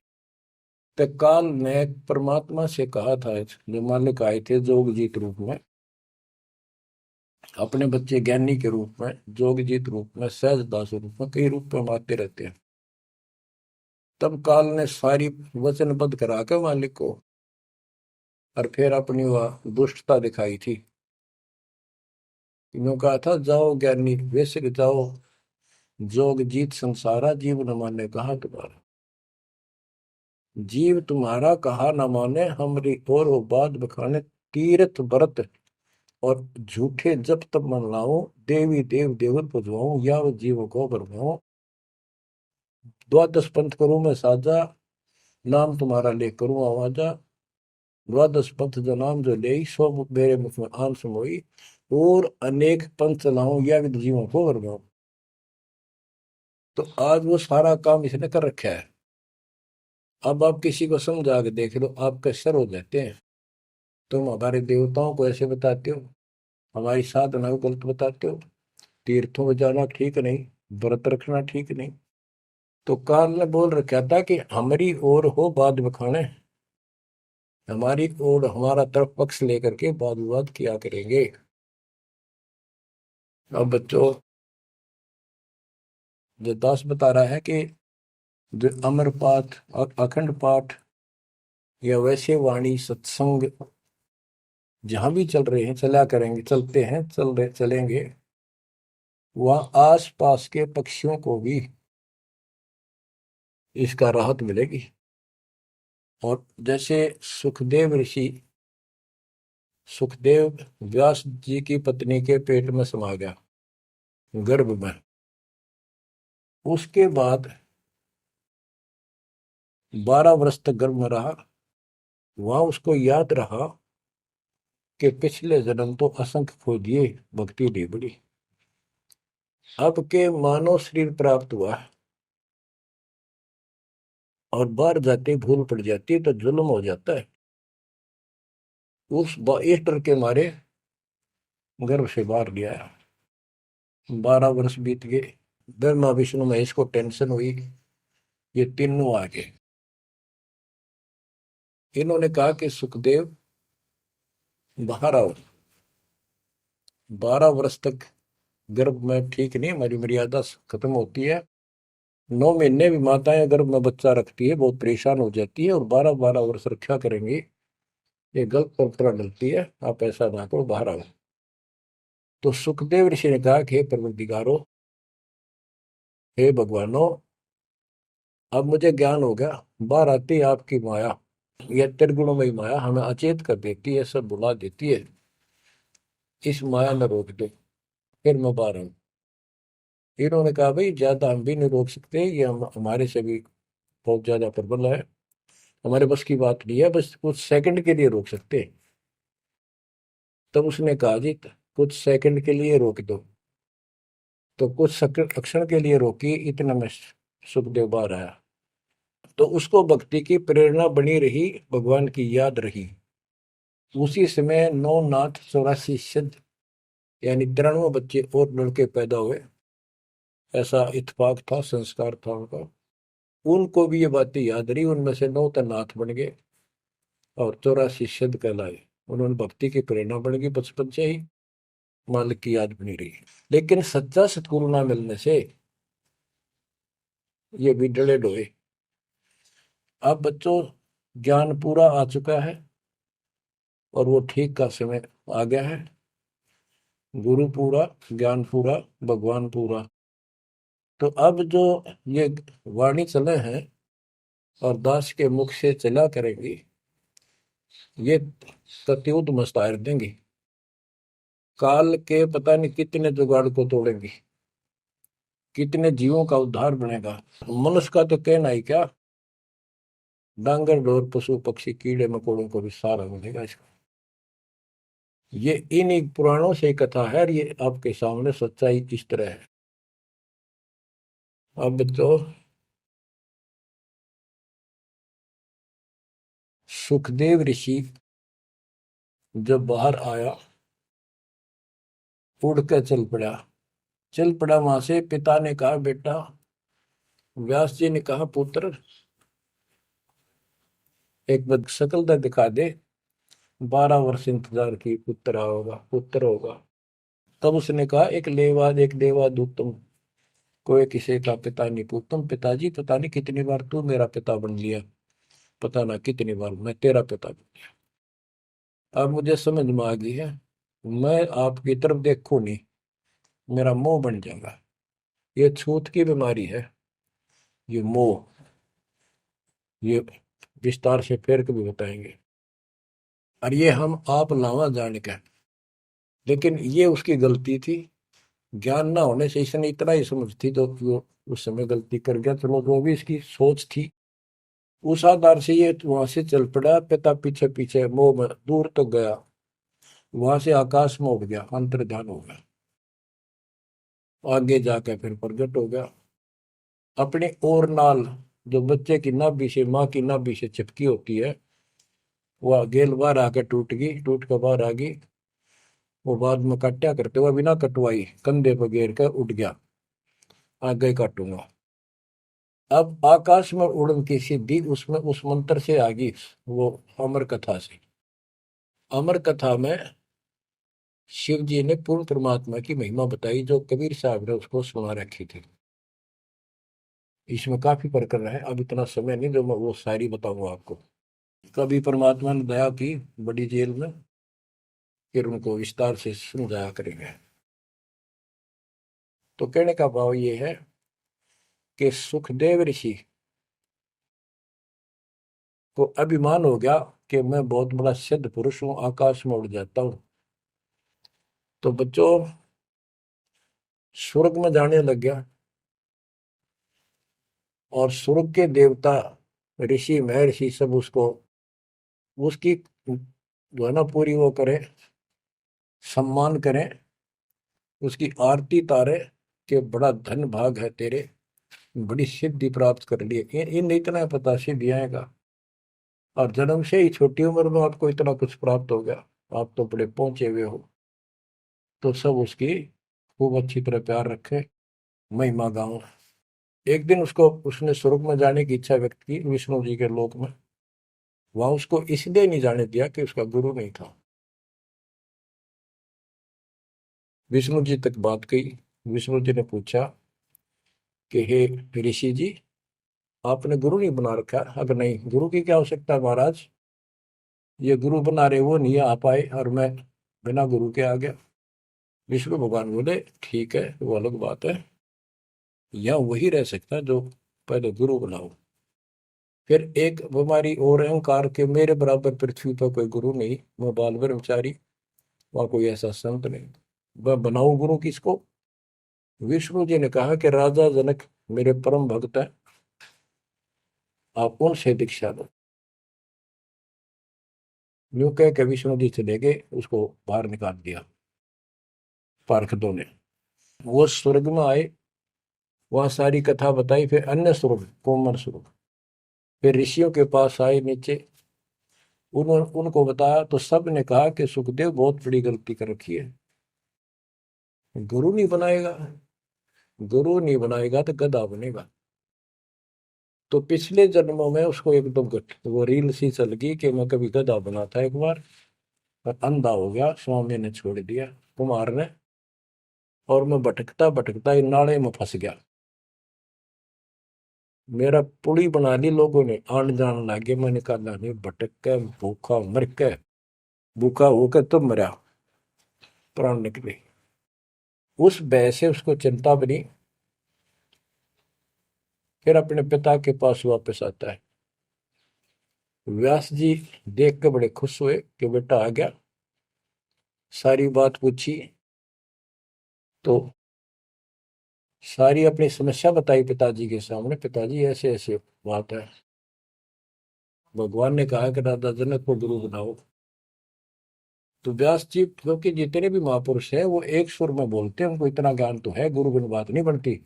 तो काल ने परमात्मा से कहा था, जो मालिक आए थे जोगजीत रूप में, अपने बच्चे ज्ञानी के रूप में, जोगजीत रूप में, सहजदास रूप में, कई रूप में आते रहते हैं। तब काल ने सारी वचनबद्ध करा के मालिक को, और फिर अपनी वह दुष्टता दिखाई थी। इन्हों कहा था, जाओ ज्ञानी वैसे जाओ, जोग जीत संसारा, जीव न माने कहा तुम्हारा। जीव तुम्हारा कहा न माने, हमरी और वो बात बखाने, तीर्थ व्रत और झूठे जब तब मन लाऊं, देवी देव देवर पुजवाऊं, या जीव को बरमाऊं। द्वादश पंथ करूं मैं साजा, नाम तुम्हारा ले करूं आवाजा। द्वादश पंथ जो नाम जो ले, सो मेरे मुख में आन समोई, और अनेक पंथ चलाऊं, या जीवों को बरमाऊं। तो आज वो सारा काम इसने कर रखा है। अब आप किसी को समझा के देख लो, आपके सर हो जाते हैं। तुम हमारे देवताओं को ऐसे बताते हो, हमारी साधना को गलत बताते हो, तीर्थों में जाना ठीक नहीं, व्रत रखना ठीक नहीं। तो काल ने बोल रखा था कि हमारी ओर हो बात बखाने, हमारी ओर हमारा तरफ पक्ष लेकर के वाद विवाद किया करेंगे। अब बच्चों, जो दास बता रहा है कि जो अमर पाठ, अखंड पाठ, या वैसे वाणी सत्संग जहां भी चल रहे हैं, चला करेंगे, चलते हैं, चल रहे चलेंगे, वहां आस पास के पक्षियों को भी इसका राहत मिलेगी। और जैसे सुखदेव ऋषि, सुखदेव व्यास जी की पत्नी के पेट में समा गया, गर्भ में। उसके बाद 12 वर्ष तक गर्भ में रहा। वहां उसको याद रहा कि पिछले जन्म तो असंख्य खो दिए, भक्ति नहीं बढ़ी। अब के मानव शरीर प्राप्त हुआ, और बाहर जाते भूल पड़ जाती है, तो जुल्म हो जाता है। इस डर के मारे गर्भ से बाहर लिया। 12 वर्ष बीत गए, ब्रह्मा विष्णु महेश को टेंशन हुई, ये तीनों आ गए। इन्होंने कहा कि सुखदेव बाहर आओ, 12 वर्ष तक गर्भ में ठीक नहीं, हमारी मर्यादा खत्म होती है। 9 महीने भी माताएं गर्भ में बच्चा रखती है, बहुत परेशान हो जाती है, और 12-12 वर्ष रक्षा करेंगी, ये गलत परंपरा डलती है, आप ऐसा ना करो, बाहर आओ। तो सुखदेव ऋषि ने कहा कि हे परवरदिगारो, हे भगवानो, अब मुझे ज्ञान हो गया, बाहर आती है आपकी माया, यह त्रिगुणमयी माया हमें अचेत कर देती है, सब बुला देती है, इस माया न रोक दो, फिर मैं बाहर आऊं। इन्होंने कहा, भाई ज्यादा हम भी नहीं रोक सकते, ये हमारे से भी बहुत ज्यादा प्रबल है, हमारे बस की बात नहीं है, बस कुछ सेकंड के लिए रोक सकते हैं। तब उसने कहा, जी कुछ सेकंड के लिए रोक दो। तो कुछ क्षण के लिए रोकी, इतना में सुखदेव बाहर आया। तो उसको भक्ति की प्रेरणा बनी रही, भगवान की याद रही। उसी समय 9 नाथ 84 सिद्ध, यानी 93 बच्चे और लड़के पैदा हुए, ऐसा इत्तेफाक था, संस्कार था उनका। उनको भी ये बातें याद रही, उनमें से 9 तो नाथ बन गए, और 84 सिद्ध कहलाए। उन्होंने भक्ति की प्रेरणा बढ़ गई, बचपन से ही मालिक की याद बनी रही। लेकिन सच्चा सतगुरु ना मिलने से ये भी डले डोए। अब बच्चों ज्ञान पूरा आ चुका है और वो ठीक का समय आ गया है। गुरु पूरा, ज्ञान पूरा, भगवान पूरा। तो अब जो ये वाणी चले हैं और दास के मुख से चला करेंगी, ये सत्युत मस्तार देंगी। काल के पता नहीं कितने जुगाड़ को तोड़ेंगी, कितने जीवों का उद्धार बनेगा। मनुष्य का तो कहना ही क्या, डांगर डोर पशु पक्षी कीड़े मकोड़ों को भी सहारा मिलेगा इसका। ये इन पुराणों से कथा है, ये आपके सामने सच्चाई इस तरह है। अब तो सुखदेव ऋषि जब बाहर आया, उड़ कर चल पड़ा वहां से। पिता ने कहा बेटा, व्यास जी ने कहा पुत्र, एक बार शकल दिखा दे। 12 वर्ष इंतजार की, पुत्र होगा। तब उसने कहा एक देवा दूतम, कोई किसी का पिता नहीं पूतम। पिताजी पता नहीं कितनी बार तू मेरा पिता बन लिया, पता ना कितनी बार मैं तेरा पिता बन लिया। अब मुझे समझ में आ गई है, मैं आपकी तरफ देखूं नहीं, मेरा मोह बन जाएगा। ये छूत की बीमारी है, ये मोह। ये विस्तार से फिर कभी बताएंगे। और ये हम आप लावा जान के, लेकिन ये उसकी गलती थी। ज्ञान ना होने से इसने इतना ही समझ थी तो वो उस समय गलती कर गया। चलो जो भी इसकी सोच थी, उस आधार से ये वहां से चल पड़ा। पिता पीछे पीछे मोह में दूर तक गया, वहां से आकाश में उड़ गया, अंतर्ध्यान हो गया। आगे जाके फिर प्रकट हो गया। अपनी और नाल जो बच्चे की नाभि से, माँ की नाभि से चिपकी होती है, वह गेल बाहर आकर टूट गई, टूट कर बाहर आ गई। वो बाद में काटा करते हुए बिना कटवाई कंधे पर घेर कर उठ गया, आगे काटूंगा। अब आकाश में उड़न की सिद्धि उसमें उस मंत्र से आ गई, वो अमर कथा से। अमर कथा में शिव जी ने पूर्ण परमात्मा की महिमा बताई, जो कबीर साहब ने उसको सुना रखी थी। इसमें काफी प्रकरण है, अब इतना समय नहीं जो मैं वो सारी बताऊंगा आपको। कभी परमात्मा ने दया की बड़ी जेल में, फिर उनको विस्तार से समझाया करेंगे। तो कहने का भाव ये है कि सुखदेव ऋषि को अभिमान हो गया कि मैं बहुत बड़ा सिद्ध पुरुष हूं, आकाश में उड़ जाता हूं। तो बच्चों स्वर्ग में जाने लग गया, और स्वर्ग के देवता ऋषि महर्षि सब उसको, उसकी जो है ना पूरी वो करें, सम्मान करें, उसकी आरती तारे कि बड़ा धन भाग है तेरे, बड़ी सिद्धि प्राप्त कर ली। इन इतना पता सिद्धि आएगा, और जन्म से ही छोटी उम्र में आपको इतना कुछ प्राप्त हो गया, आप तो बड़े पहुंचे हुए हो। तो सब उसकी खूब अच्छी तरह प्यार रखे, महिमा गाओ। एक दिन उसको, उसने स्वर्ग में जाने की इच्छा व्यक्त की विष्णु जी के लोक में। वहां उसको इसलिए नहीं जाने दिया कि उसका गुरु नहीं था। विष्णु जी तक बात गई। विष्णु जी ने पूछा कि हे ऋषि जी, आपने गुरु नहीं बना रखा? अगर नहीं, गुरु की क्या आवश्यकता है महाराज, ये गुरु बना रहे वो नहीं आ पाए और मैं बिना गुरु के आ गया। विष्णु भगवान बोले ठीक है, वो अलग बात है, या वही रह सकता है जो पहले गुरु बनाओ। फिर एक बीमारी और अहंकार के, मेरे बराबर पृथ्वी पर कोई गुरु नहीं, मैं बाल ब्रह्मचारी, वहां कोई ऐसा संत नहीं, मैं बनाऊं गुरु किसको? विष्णु जी ने कहा कि राजा जनक मेरे परम भक्त है, आप उनसे दीक्षा लो। यूं कह के विष्णु जी चले गए, उसको बाहर निकाल दिया पार्षदों ने। वो स्वर्ग में आए, वहां सारी कथा बताई। फिर अन्य स्वर्ग, कोमर स्वर्ग, फिर ऋषियों के पास आए नीचे, उनको बताया तो सब ने कहा कि सुखदेव बहुत बड़ी गलती कर रखी है, गुरु नहीं बनाएगा, गुरु नहीं बनाएगा तो गधा बनेगा। तो पिछले जन्मों में उसको एकदम वो रील सी चल गई कि मैं कभी गधा बना था एक बार, और अंधा हो गया, स्वामी ने छोड़ दिया, कुमार ने, और मैं भटकता भटकता इन नाले में फंस गया। मेरा पुड़ी बना ली लोगों ने, आन जान लागे। मैंने कहा नहीं, भटक के भूखा मर के, भूखा होकर तो मरा, प्राण निकले। उस भय से उसको चिंता बनी। फिर अपने पिता के पास वापस आता है। व्यास जी देख के बड़े खुश हुए कि बेटा आ गया। सारी बात पूछी तो सारी अपनी समस्या बताई पिताजी के सामने। पिताजी ऐसे ऐसे बात है, भगवान ने कहा कि राजा जनक को गुरु बनाओ। तो व्यास जी, क्योंकि जितने भी महापुरुष हैं वो एक सुर में बोलते हैं, उनको इतना ज्ञान तो है, गुरु बिन बात नहीं बनती।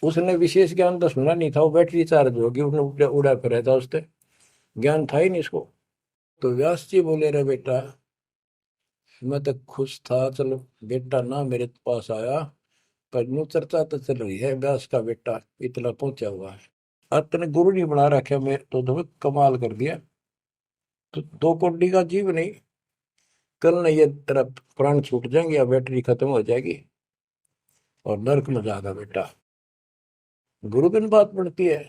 उसने विशेष ज्ञान तो सुना नहीं था, वो बैटरी चार्ज होगी, उसने उड़ा उड़ा फिरा था, उससे ज्ञान था ही नहीं इसको। तो व्यास जी बोले, रे बेटा, मैं तो खुश था, चलो बेटा ना मेरे पास आया, पर यूं चर्चा तो चल रही है व्यास का बेटा इतना पहुंचा हुआ है। अब तने गुरु नहीं बना रखे, मैं तो तुम्हें कमाल कर दिया। तो दो कोड़ी का जीव नहीं, कल नहीं ये तेरा प्राण छूट जाएंगे या बैटरी खत्म हो जाएगी और नरक में जाएगा बेटा। गुरु बिन बात पड़ती है।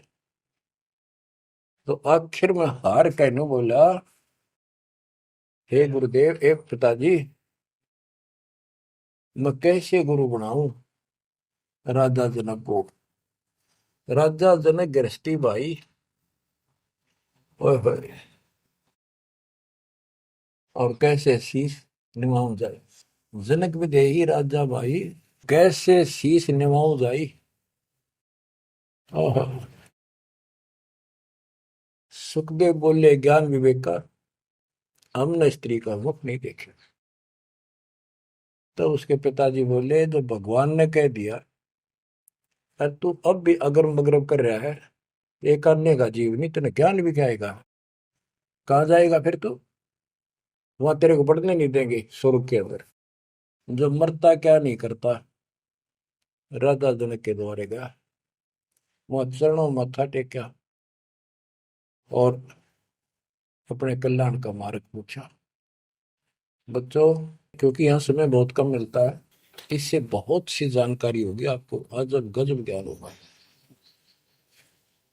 तो आखिर में हार कहने बोला, हे गुरुदेव, हे पिताजी, मैं कैसे गुरु बनाऊं राजा जनक को। राजा जनक गृहस्थी भाई, ओए होए, और कैसे शीश निभाऊं जाए। जनक विदेही राजा भाई, कैसे शीश निभाऊं जाई। ओहो। सुखदेव बोले, ज्ञान विवेक का हमने स्त्री का मुख नहीं देखे। तो उसके पिताजी बोले, जो भगवान ने कह दिया, और तू अब भी अगर मगरब कर रहा है, एक अन्य का जीव नहीं, तेने ज्ञान भी क्या आएगा, कहाँ जाएगा फिर तू। वहां तेरे को पढ़ने नहीं देंगे स्वर्ग के अंदर। जो मरता क्या नहीं करता, राजा जनक के द्वारे गया, वहां चरणों में मत्था टेका और अपने कल्याण का मार्ग पूछा। बच्चों, क्योंकि यहाँ समय बहुत कम मिलता है, इससे बहुत सी जानकारी होगी आपको, अजब गजब ज्ञान होगा।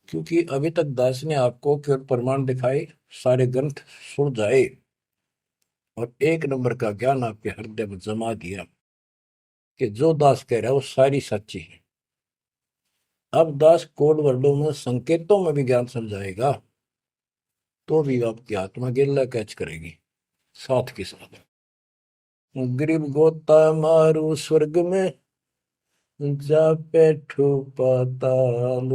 क्योंकि अभी तक दास ने आपको केवल प्रमाण दिखाए, सारे ग्रंथ सुन जाए और एक नंबर का ज्ञान आपके हृदय में जमा दिया कि जो दास कह रहा है वो सारी सच्ची है। अब दास कोड वर्डों में, संकेतों में भी ज्ञान समझाएगा, तो भी आपकी आत्मा गिल्ला कैच करेगी साथ के साथ। गरीब गोता मारू स्वर्ग में, जा बैठो पाताल,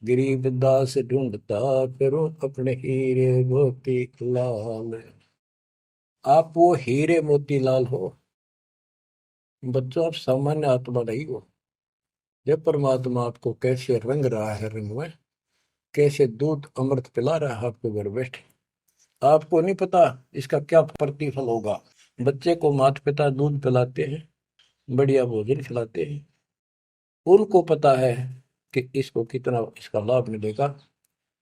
गरीब दास ढूंढता फिरो अपने हीरे मोती लाल। आप वो हीरे मोती लाल हो बच्चों, आप सामान्य आत्मा नहीं हो। जब परमात्मा आपको कैसे रंग रहा है, रंग में कैसे दूध अमृत पिला रहा है आपके घर बैठे, आपको नहीं पता इसका क्या प्रतिफल होगा। बच्चे को माता पिता दूध पिलाते हैं, बढ़िया भोजन खिलाते हैं, उनको पता है कि इसको कितना इसका लाभ मिलेगा।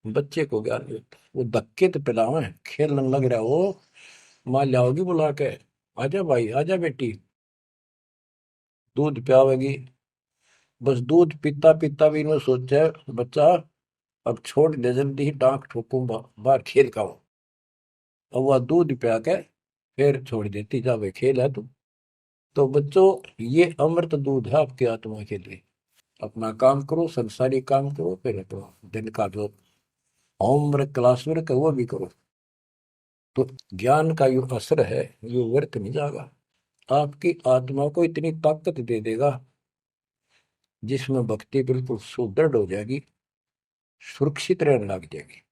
बच्चे को ज्ञान नहीं होता, वो धक्के तो पिलावे, खेलने लग रहा हो, माँ लाओगी बुला के, आजा भाई आजा बेटी, दूध पियावेगी। बस दूध पीता पीता भी इन्होंने सोचा है, बच्चा अब छोड़ दे जल्दी ही, डांक ठोकूं बाहर खेल का हो। अब वह दूध पिया के फिर छोड़ देती, जा वे खेल है तू। तो बच्चों, ये अमृत दूध है आपकी आत्मा के लिए। अपना काम करो, संसारी काम करो, फिर तो दिन का जो होमवर्क क्लास वर्क है वो भी करो। तो ज्ञान का जो असर है ये व्यर्थ नहीं जाएगा, आपकी आत्मा को इतनी ताकत दे देगा जिसमें भक्ति बिल्कुल सुदृढ़ हो जाएगी, सुरक्षित रहने लग जाएगी।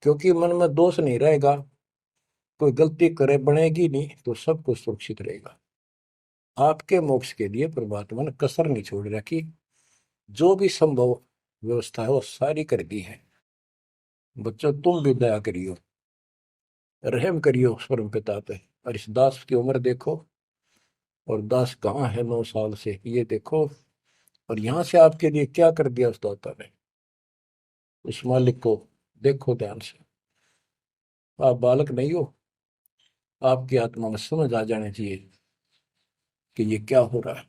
क्योंकि मन में दोष नहीं रहेगा, कोई गलती करे बनेगी नहीं, तो सब कुछ सुरक्षित रहेगा। आपके मोक्ष के लिए परमात्मा ने कसर नहीं छोड़ रखी, जो भी संभव व्यवस्था है वो सारी कर दी है। बच्चों, तुम भी दया करियो, रहम करियो उस परम पिता पे। और इस दास की उम्र देखो, और दास कहाँ है 9 साल से, ये देखो, और यहाँ से आपके लिए क्या कर दिया उस दाता ने। उस मालिक को देखो ध्यान से। आप बालक नहीं हो, आपकी आत्मा में समझ आ जानी चाहिए कि ये क्या हो रहा है।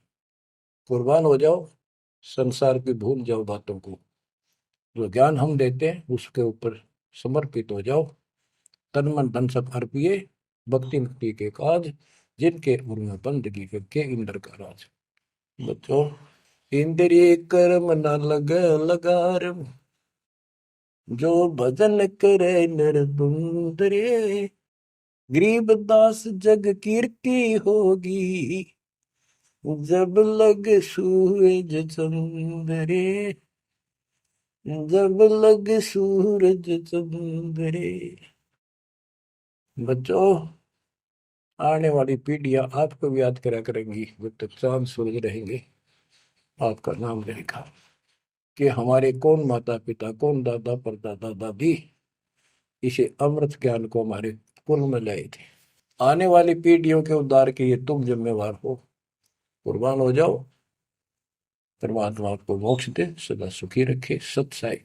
कुर्बान हो जाओ, संसार की भूल जाओ बातों को, जो ज्ञान हम देते हैं उसके ऊपर समर्पित हो जाओ, तन मन धन सब अर्पिए, भक्ति मुक्ति के काज, जिनके उर में बंदगी के इंद्र का राज। बच्चों, इंद्रिय कर्म न लग लगार, जो भजन करे नर सुंदरे, गरीब दास जग कीर्ति होगी, जब लग सूरज चंद्रे, जब लग सूरज चंद्रे। बच्चों, आने वाली पीढ़ियां आपको भी याद करा करेंगी, जब तक चांद सूरज रहेंगे आपका नाम रहेगा कि हमारे कौन माता पिता, कौन दादा परदादा दादी इसे अमृत ज्ञान को हमारे कुल में लाए थे। आने वाली पीढ़ियों के उद्धार के लिए तुम जिम्मेवार हो, कुर्बान हो जाओ। परमात्मा आपको मोक्ष दे, सदा सुखी रखे। सत साई।